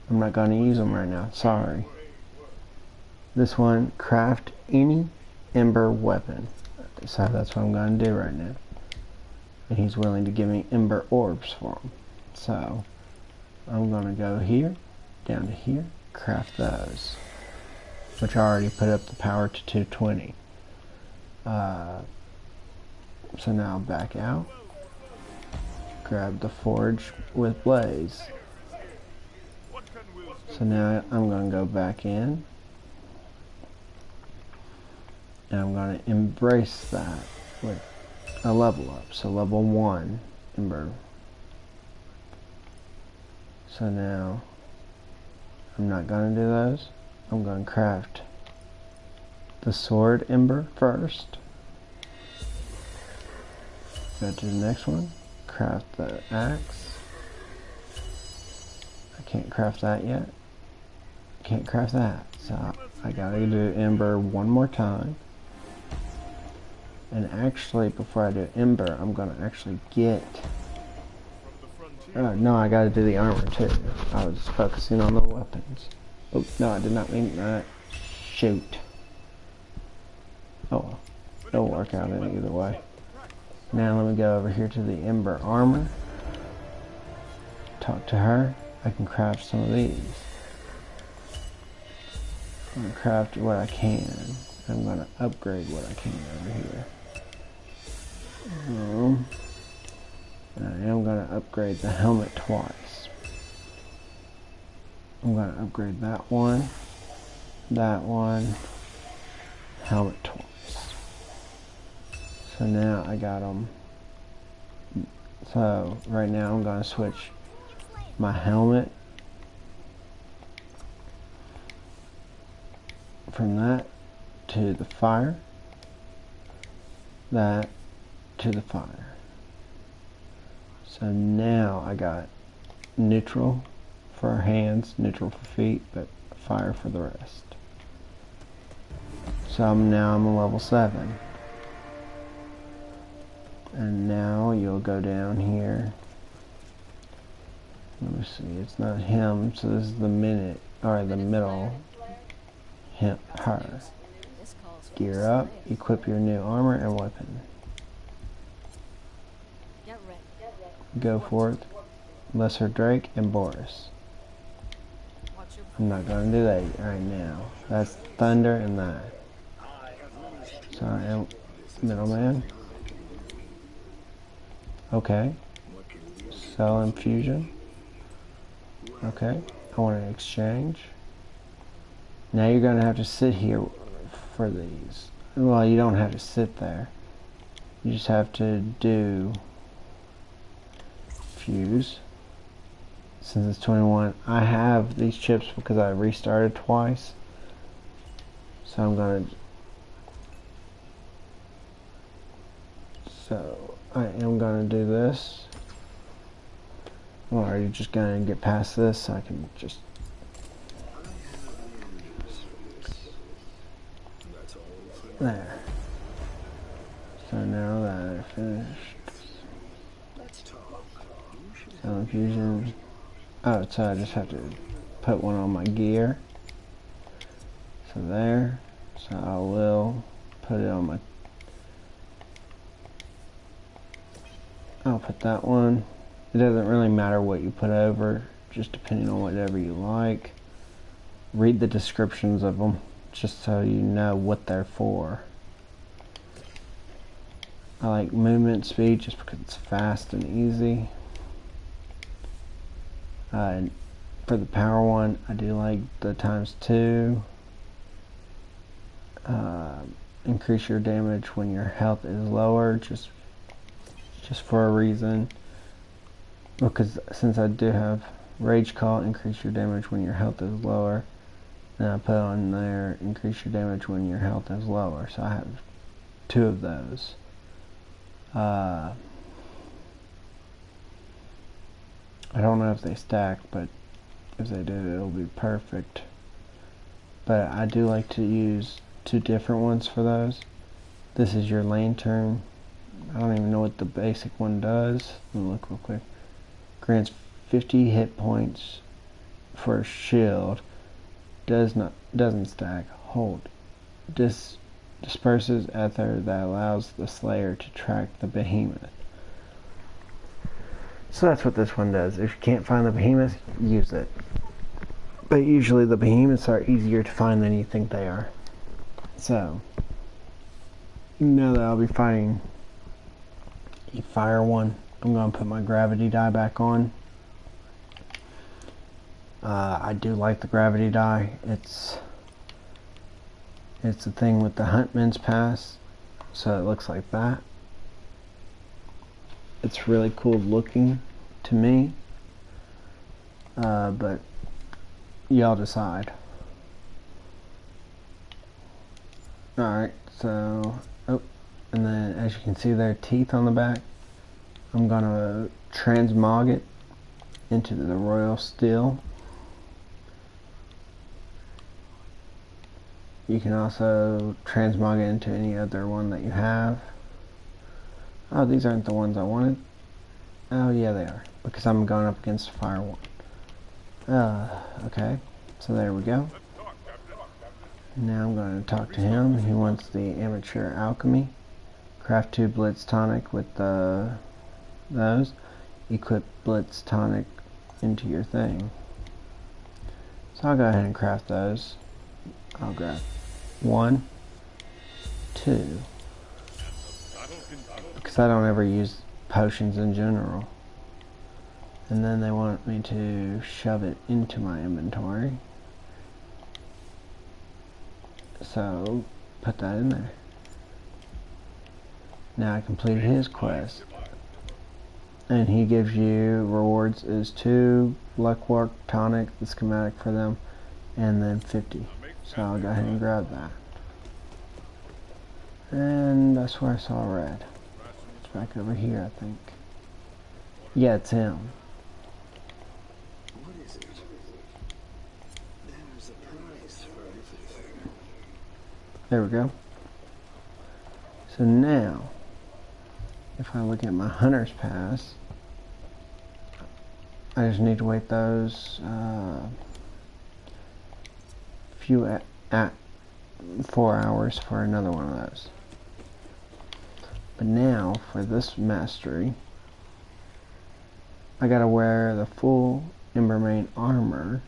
I'm not going to use them right now, sorry. This one, craft any ember weapon. So that's what I'm going to do right now. And he's willing to give me ember orbs for them. So I'm going to go here, down to here, craft those, which I already put up the power to 220. So now I'll back out, grab the forge with blaze. So now I'm going to go back in, and I'm going to embrace that with a level up. So level 1 ember. So now, I'm not going to do those. I'm going to craft the sword ember first. Go to the next one. Craft the axe. I can't craft that yet. Can't craft that. So I gotta do ember one more time. And actually, before I do ember, I'm gonna actually get... Oh, no, I gotta do the armor too. I was focusing on the weapons. Oh, no, I did not mean that. Shoot. Oh well. It'll work out in either way. Now let me go over here to the Ember Armor. Talk to her. I can craft some of these. I'm going to craft what I can. I'm going to upgrade what I can over here. I am going to upgrade the helmet twice. I'm going to upgrade that one, helmet twice. So now I got them. So right now I'm going to switch my helmet from that to the fire, that to the fire. So now I got neutral for hands, neutral for feet, but fire for the rest. So now I'm a level 7. And now you'll go down here. Let me see, it's not him, so this is the minute, or the middle, him, her. Gear up, equip your new armor and weapon. Go forth, Lesser Drake and Boris. I'm not going to do that right now. That's Thunder and that. So I am middleman. Okay. Sell infusion. Okay. I want to exchange. Now you're going to have to sit here for these. Well, you don't have to sit there. You just have to do fuse. Since it's 21, I have these chips because I restarted twice. So I'm going to... So I am going to do this. Or are you just going to get past this so I can just... There. So now that I finished. So infusion. Oh, so I just have to put one on my gear. So there. So I will put it on my... I'll put that one. It doesn't really matter what you put over, just depending on whatever you like. Read the descriptions of them, just so you know what they're for. I like movement speed just because it's fast and easy. For the power one, I do like the ×2. Increase your damage when your health is lower, just for a reason. Because since I do have Rage Call, increase your damage when your health is lower. And I put on there, increase your damage when your health is lower. So I have 2 of those. I don't know if they stack, but if they do, it'll be perfect. But I do like to use 2 different ones for those. This is your lantern. I don't even know what the basic one does. Let me look real quick. Grants 50 hit points for a shield. Doesn't stack. Hold. Disperses ether that allows the Slayer to track the behemoth. So that's what this one does. If you can't find the behemoth, use it. But usually the behemoths are easier to find than you think they are. So, now that I'll be fighting a fire one, I'm going to put my gravity die back on. I do like the gravity die. It's the thing with the Huntman's Pass, so it looks like that. It's really cool looking to me, but y'all decide. Alright, so, and then as you can see there are teeth on the back. I'm gonna transmog it into the Royal Steel. You can also transmog it into any other one that you have. Oh, these aren't the ones I wanted. Oh yeah, they are, because I'm going up against Fire 1. Okay, so there we go. Now I'm going to talk to him. He wants the Amateur Alchemy Craft 2 Blitz Tonic with those. Equip Blitz Tonic into your thing. So I'll go ahead and craft those. I'll grab 1, 2. Because I don't ever use potions in general. And then they want me to shove it into my inventory. So, put that in there. Now I completed his quest. And he gives you rewards is 2 Luckwork Tonic, the schematic for them, and then 50. So I'll go ahead and grab that. And that's where I saw red. It's back over here, I think. Yeah, it's him. What is it? There's a price for everything. There we go. So now, if I look at my Hunter's Pass, I just need to wait those few at 4 hours for another one of those. But now, for this mastery, I gotta wear the full Embermane armor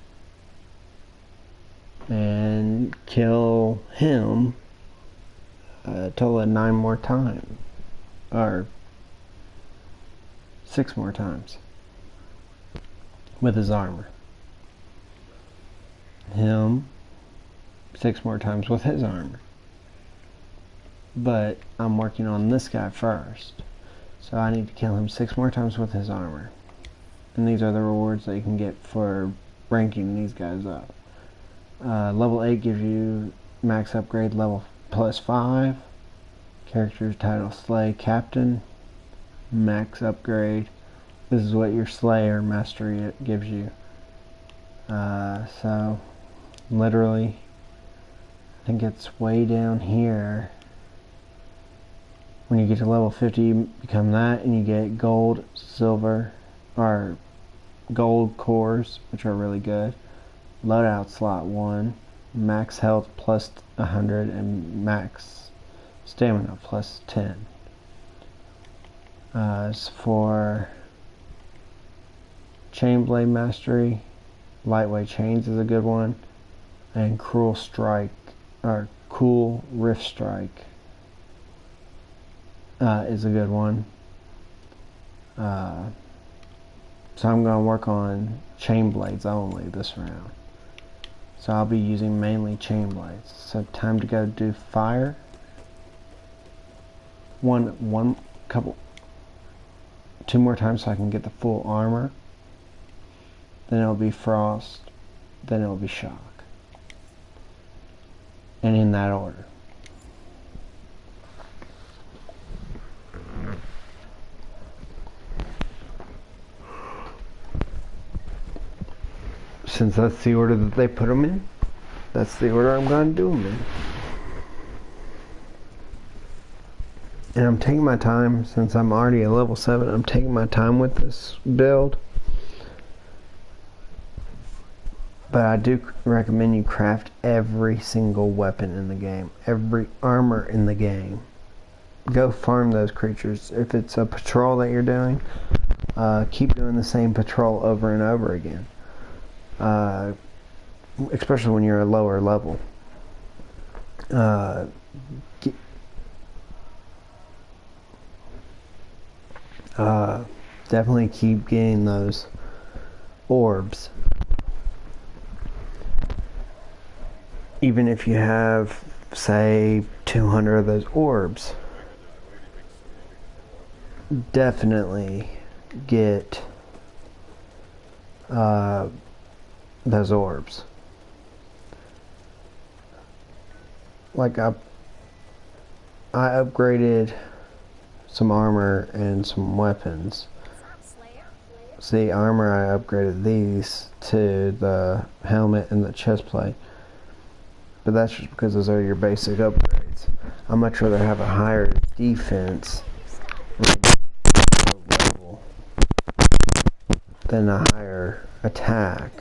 and kill him a total of 9 more times. Or 6 more times. With his armor. Him 6 more times with his armor. But I'm working on this guy first. So I need to kill him 6 more times with his armor. And these are the rewards that you can get for ranking these guys up. Level 8 gives you max upgrade level +5. Character title Slay Captain. Max upgrade. This is what your Slayer mastery gives you. So literally, I think it's way down here. When you get to level 50, you become that, and you get gold, silver, or gold cores, which are really good. Loadout slot 1, max health +100, and max stamina +10. As for Chainblade mastery, lightweight chains is a good one, and cruel strike, or cool rift strike, is a good one. So I'm going to work on chain blades only this round. So I'll be using mainly chain blades. So time to go do fire. Two more times so I can get the full armor. Then it'll be frost. Then it'll be shock. And in that order. Since that's the order that they put them in, that's the order I'm going to do them in. And I'm taking my time, since I'm already at level 7, I'm taking my time with this build. But I do recommend you craft every single weapon in the game, every armor in the game. Go farm those creatures. If it's a patrol that you're doing, keep doing the same patrol over and over again. Especially when you're a lower level. Definitely keep getting those orbs. Even if you have, say, 200 of those orbs, definitely get those orbs. Like I upgraded some armor and some weapons. See, armor, I upgraded these to the helmet and the chest plate. But that's just because those are your basic upgrades. I'd much rather have a higher defense level than a higher attack.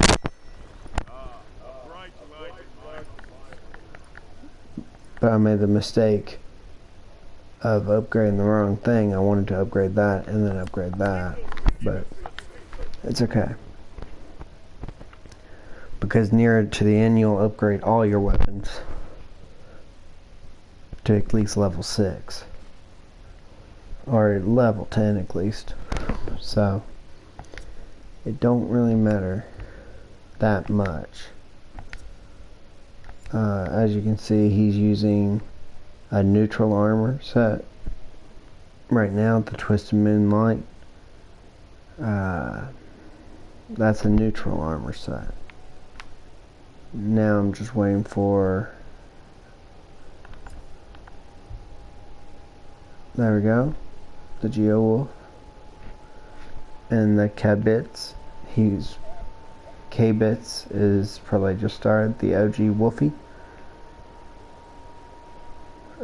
But I made the mistake of upgrading the wrong thing. I wanted to upgrade that and then upgrade that, but it's okay. Because nearer to the end, you'll upgrade all your weapons to at least level 6. Or level 10 at least. So, it don't really matter that much. As you can see, he's using a neutral armor set right now, the Twisted Moonlight. That's a neutral armor set. Now I'm just waiting for, there we go, the Geowolf and the Kbits. Kbits is probably just started, the OG Wolfie.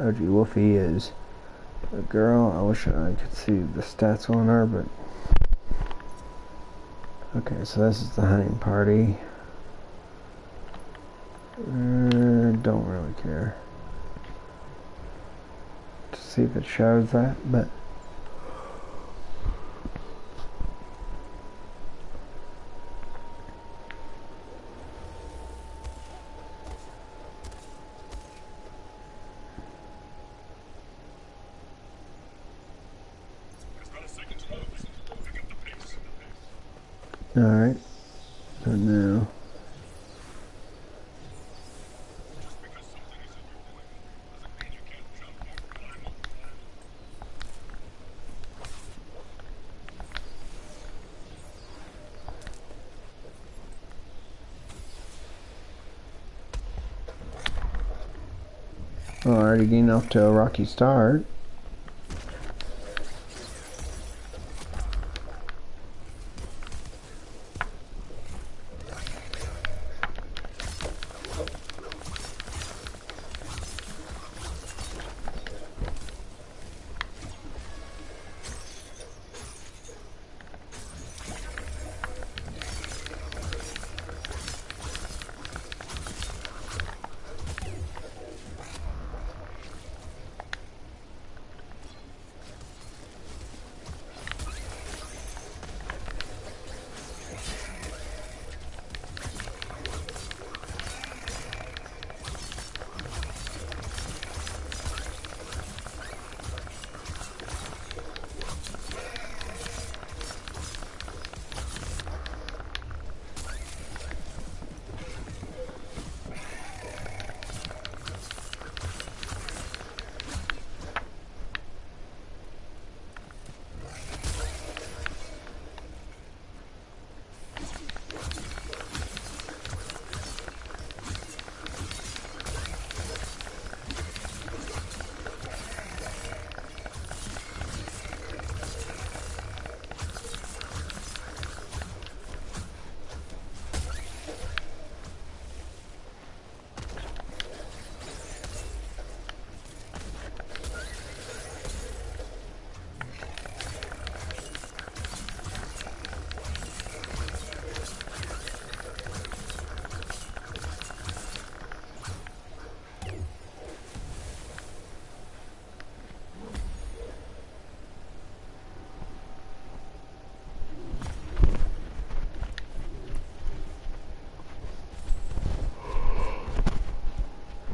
OG Wolfie is a girl. I wish I could see the stats on her, but okay, so this is the hunting party. Don't really care to see if it shows that, but alright, so now already getting off to a rocky start.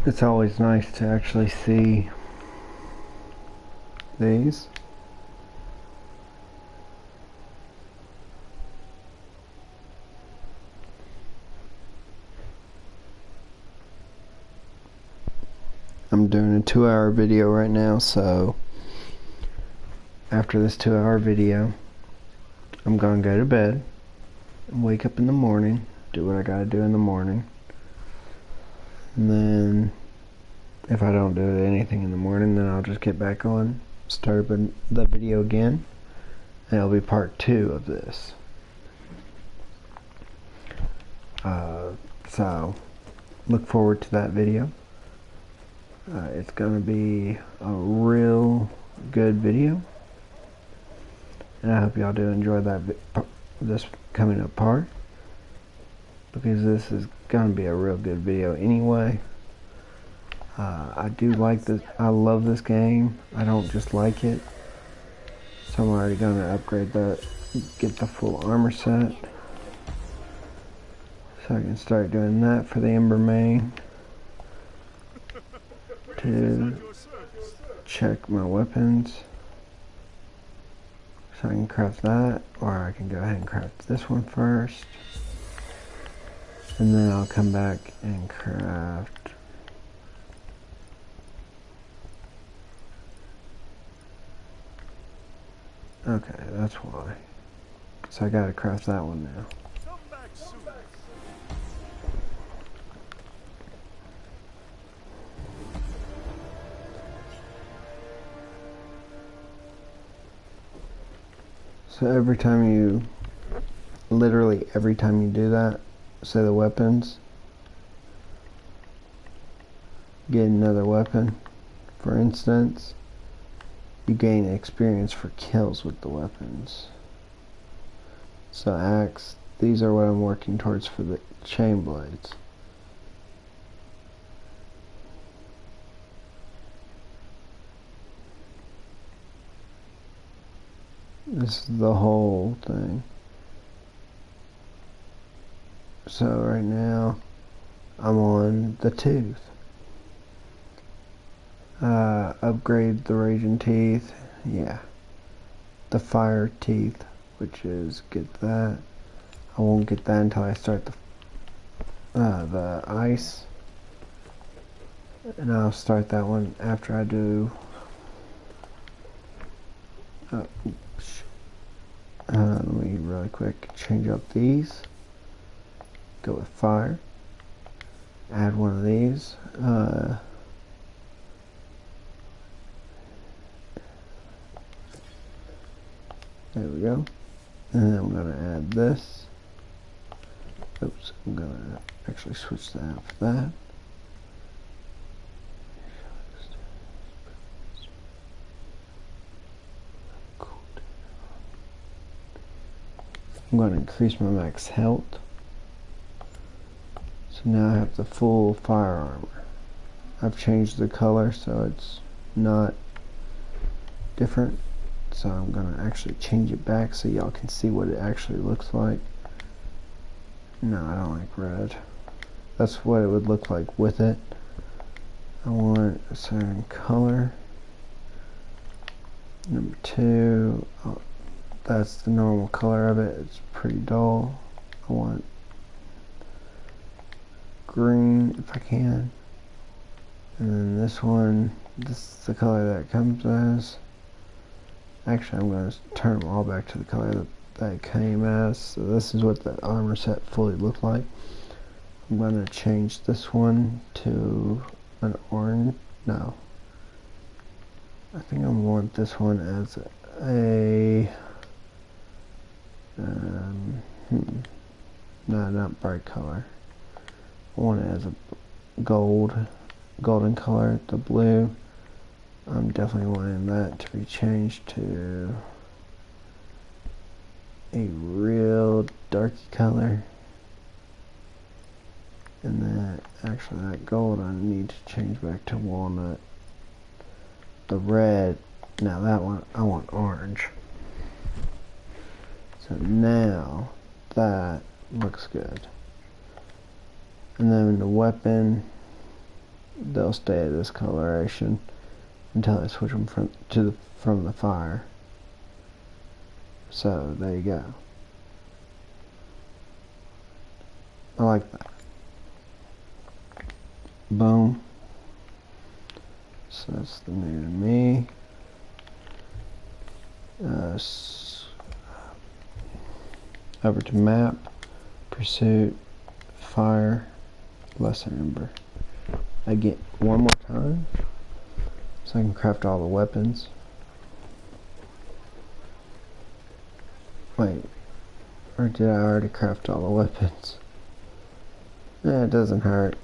It's always nice to actually see these. I'm doing a 2-hour video right now, so after this 2-hour video, I'm gonna go to bed and wake up in the morning, do what I gotta do in the morning. And then if I don't do anything in the morning, then I'll just get back on, start the video again, and it'll be part 2 of this. So look forward to that video. It's gonna be a real good video, and I hope y'all do enjoy that this coming up part, because this is gonna be a real good video anyway. I do like this. I love this game. I don't just like it. So I'm already going to upgrade that, get the full armor set. So I can start doing that for the Ember main. To check my weapons. So I can craft that, or I can go ahead and craft this one first. And then I'll come back and craft okay, that's why. So I gotta craft that one now. So literally every time you do that, say the weapons, get another weapon, for instance, you gain experience for kills with the weapons. So axe, these are what I'm working towards for the chain blades. This is the whole thing. So right now, I'm on the tooth. Upgrade the raging teeth. Yeah. The fire teeth, which is get that. I won't get that until I start the ice. And I'll start that one after I do let me really quick change up these. Go with fire. Add one of these. There we go. And then I'm going to add this. Oops, I'm going to actually switch that out for that. I'm going to increase my max health. So now I have the full fire armor. I've changed the color so it's not different. So I'm going to actually change it back so y'all can see what it actually looks like. No, I don't like red. That's what it would look like with it. I want a certain color. Number 2, that's the normal color of it. It's pretty dull. I want green if I can. And then this one, this is the color that it comes as. Actually, I'm going to turn them all back to the color that it came as. So this is what the armor set fully looked like. I'm going to change this one to an orange. No. I think I'm going to want this one as a no, not bright color. I want it as a golden color. The blue, I'm definitely wanting that to be changed to a real darky color. And then actually that gold I need to change back to walnut. The red, now that one I want orange. So now that looks good. And then the weapon, they'll stay at this coloration until I switch them from the fire. So there you go. I like that. Boom. So that's the new to me. Over to map, pursuit, fire, lesser ember. Again, one more time, so I can craft all the weapons. Wait, or did I already craft all the weapons? Yeah, it doesn't hurt.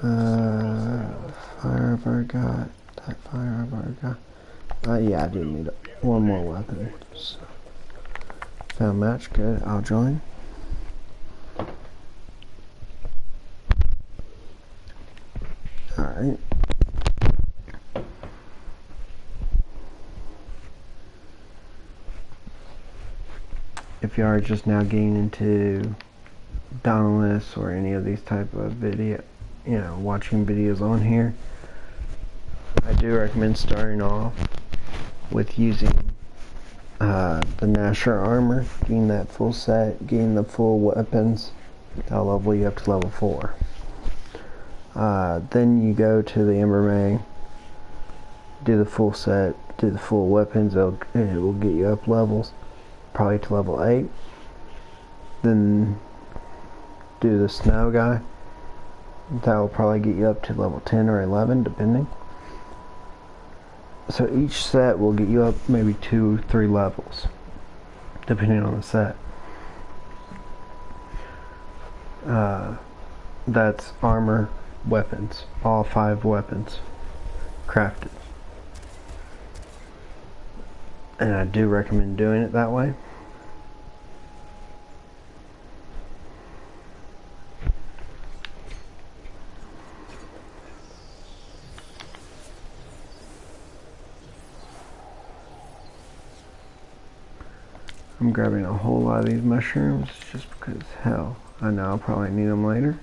Fire I've already got. That fire I've already got. Yeah, I do need one more weapon. So. Found match, good. I'll join. Alright. If you are just now getting into Dauntless or any of these type of video, watching videos on here, I do recommend starting off with using the Nasher armor, getting that full set, getting the full weapons. That'll level you up to level 4. Then you go to the Ember May, do the full set, do the full weapons. It will get you up levels, probably to level 8. Then do the Snow guy. That will probably get you up to level 10 or 11, depending. So each set will get you up maybe 2-3 levels, depending on the set. That's armor, weapons, all 5 weapons crafted. And I do recommend doing it that way. I'm grabbing a whole lot of these mushrooms just because, hell, I know I'll probably need them later.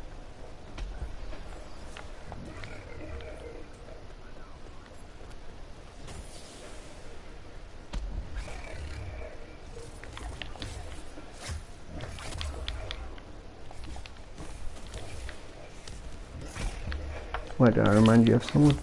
What, did I remind you of someone?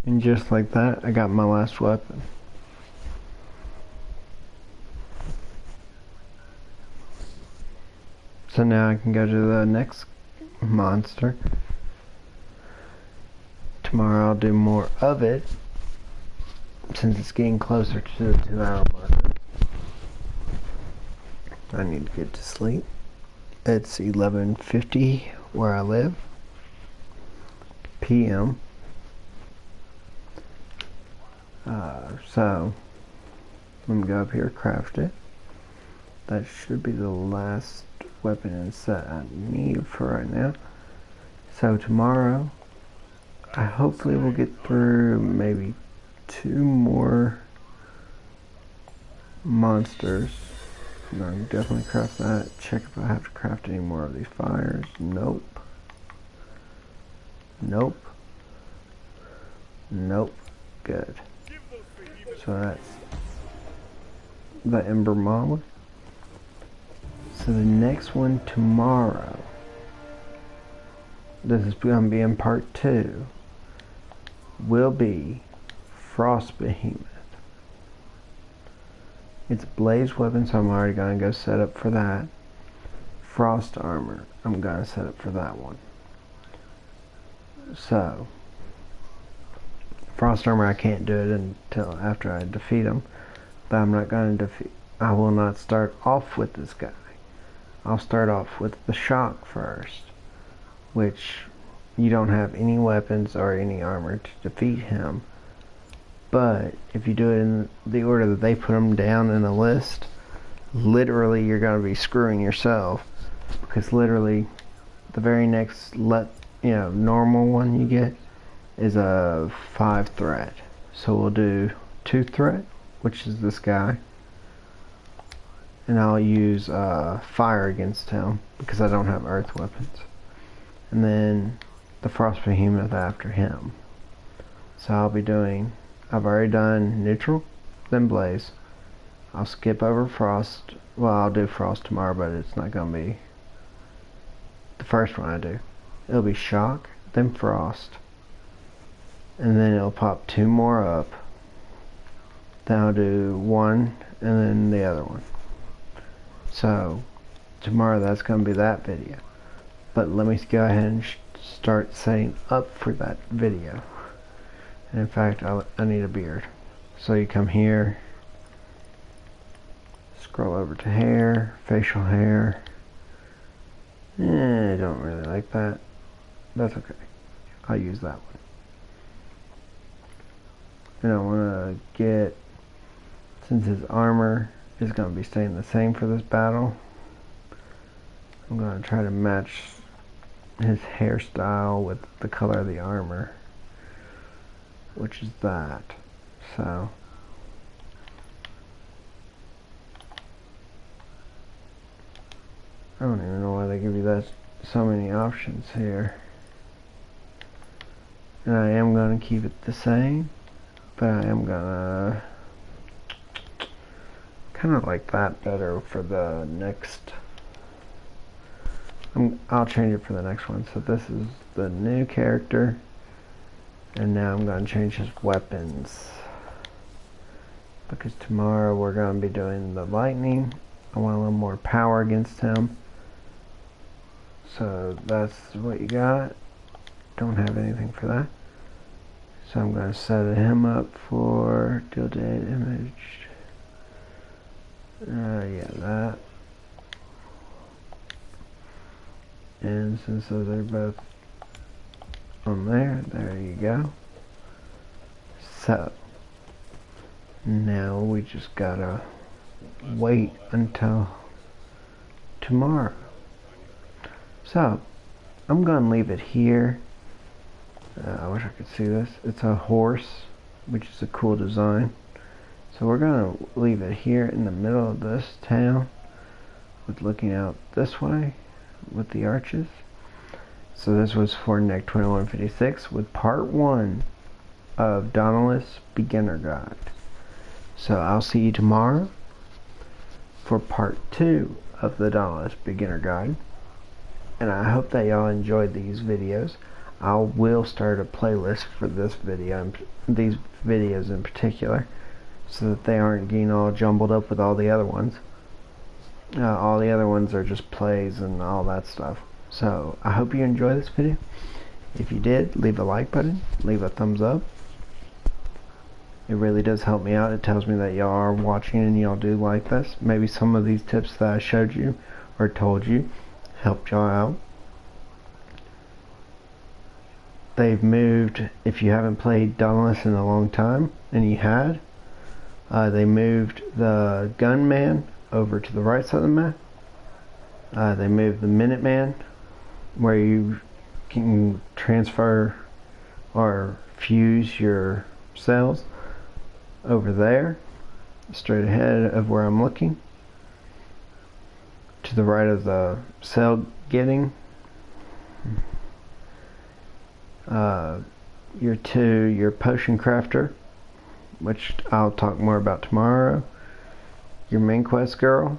And just like that, I got my last weapon. So now I can go to the next monster. Tomorrow I'll do more of it, since it's getting closer to the 2-hour marker. I need to get to sleep. It's 11:50 where I live, p.m. So let me go up here, craft it. That should be the last weapon and set I need for right now. So tomorrow, I hopefully will get through maybe 2 more monsters. I'm going to definitely craft that. Check if I have to craft any more of these fires. Nope. Nope. Nope. Good. So that's the Ember Mama. So the next one tomorrow, this is going to be in part 2, will be Frost Behemoth. It's blaze weapon, so I'm already gonna go set up for that. Frost armor, I'm gonna set up for that one. So frost armor, I can't do it until after I defeat him. But I'm not gonna defeat. I will not start off with this guy. I'll start off with the shock first, which you don't have any weapons or any armor to defeat him. But if you do it in the order that they put them down in the list, literally you're going to be screwing yourself, because literally the very next normal one you get is a 5 threat. So we'll do 2 threat, which is this guy, and I'll use fire against him because I don't have earth weapons, and then the frost behemoth after him. So I'll be doing, I've already done neutral, then blaze. I'll skip over frost. Well, I'll do frost tomorrow, but it's not going to be the first one I do. It'll be shock, then frost, and then it'll pop 2 more up. Then I'll do 1 and then the other one. So tomorrow that's going to be that video. But let me go ahead and start setting up for that video. And in fact, I need a beard. So you come here, scroll over to hair, facial hair. I don't really like that. That's okay. I'll use that one. And I want to get, since his armor is going to be staying the same for this battle, I'm going to try to match his hairstyle with the color of the armor, which is that. So I don't even know why they give you that so many options here. And I am going to keep it the same, but I am going to kind of like that better for the next. I'll change it for the next one. So this is the new character, and now I'm going to change his weapons, because tomorrow we're going to be doing the lightning. I want a little more power against him. So that's what you got. Don't have anything for that. So I'm going to set him up for deal date image. Yeah, that. And since those are both on there you go. So now we just gotta wait until tomorrow. So I'm gonna leave it here. I wish I could see this. It's a horse, which is a cool design. So we're gonna leave it here in the middle of this town, with looking out this way with the arches. So this was for Neck 2156 with part 1 of Dauntless Beginner Guide. So I'll see you tomorrow for part 2 of the Dauntless Beginner Guide. And I hope that y'all enjoyed these videos. I will start a playlist for this video, these videos in particular, so that they aren't getting all jumbled up with all the other ones. All the other ones are just plays and all that stuff. So I hope you enjoyed this video. If you did, leave a like button, leave a thumbs up. It really does help me out. It tells me that y'all are watching and y'all do like this. Maybe some of these tips that I showed you or told you helped y'all out. They've moved, if you haven't played Dauntless in a long time, and you had, they moved the gunman over to the right side of the map. They moved the Minuteman, where you can transfer or fuse your cells, over there, straight ahead of where I'm looking, to the right of the cell getting. Your potion crafter, which I'll talk more about tomorrow. Your main quest girl.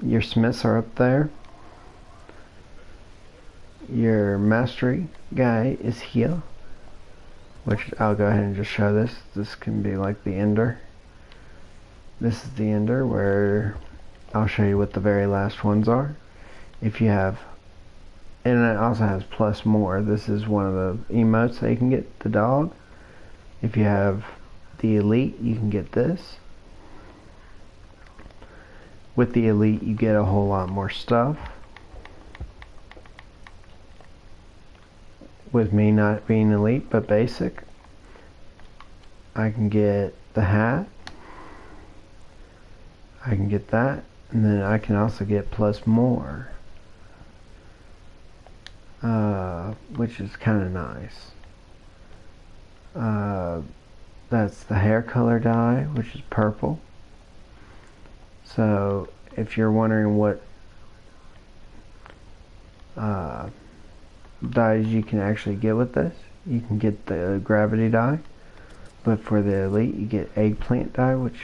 Your smiths are up there. Your mastery guy is here, which I'll go ahead and just show this. This can be like the ender. this is the ender where I'll show you what the very last ones are. If you have, and it also has plus more. This is one of the emotes that you can get, the dog. If you have the elite, you can get this. With the elite, you get a whole lot more stuff. With me not being elite but basic, I can get the hat. I can get that, and then I can also get plus more, which is kind of nice. That's the hair color dye, which is purple. So if you're wondering what dyes you can actually get with this, you can get the gravity dye, but for the elite you get eggplant dye, which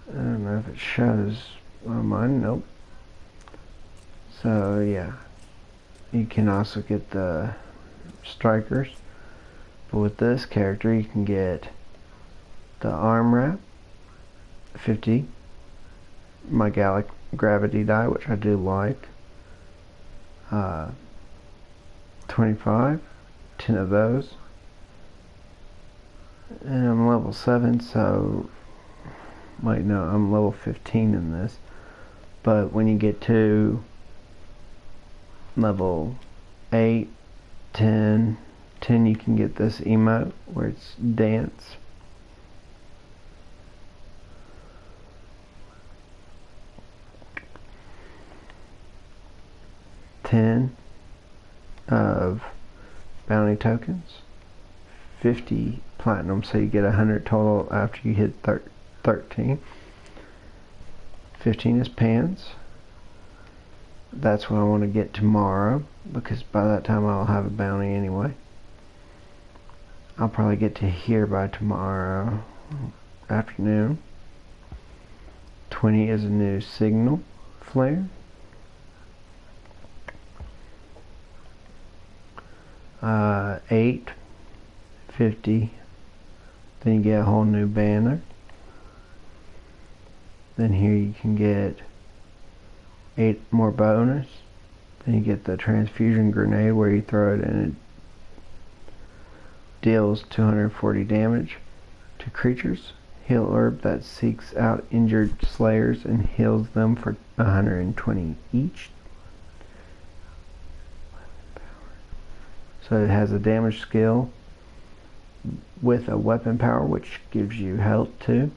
I don't know if it shows on mine. Nope. So yeah, you can also get the strikers, but with this character you can get the arm wrap 50, my Gallic gravity dye, which I do like, 25, 10 of those, and I'm level 7, so wait, no, I'm level 15 in this, but when you get to level 8, 10 you can get this emote where it's dance. Of bounty tokens, 50 platinum, so you get 100 total after you hit 13. 15 is pants. That's what I want to get tomorrow, because by that time I'll have a bounty anyway. I'll probably get to here by tomorrow afternoon. 20 is a new signal flare. 8, 50, then you get a whole new banner. Then here you can get 8 more bonus. Then you get the transfusion grenade where you throw it and it deals 240 damage to creatures. Heal herb that seeks out injured slayers and heals them for 120 each. So it has a damage skill with a weapon power, which gives you health too.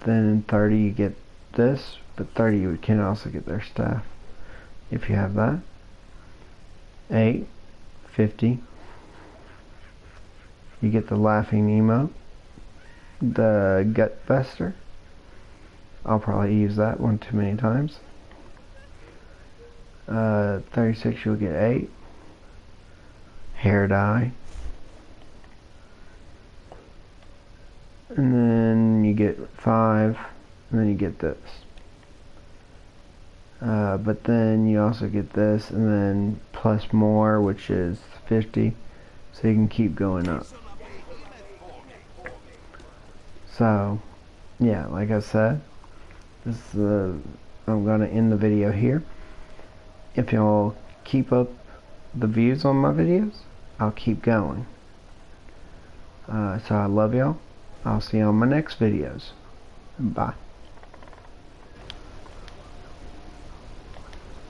Then in 30 you get this, but 30 you can also get their staff if you have that. 8, 50. You get the laughing emote, the gut fester. I'll probably use that one too many times. 36 you'll get 8. Hair dye, and then you get 5, and then you get this, but then you also get this, and then plus more, which is 50, so you can keep going up. So yeah, like I said, this is I'm going to end the video here. If y'all keep up the views on my videos, I'll keep going. So I love y'all. I'll see you on my next videos. Bye.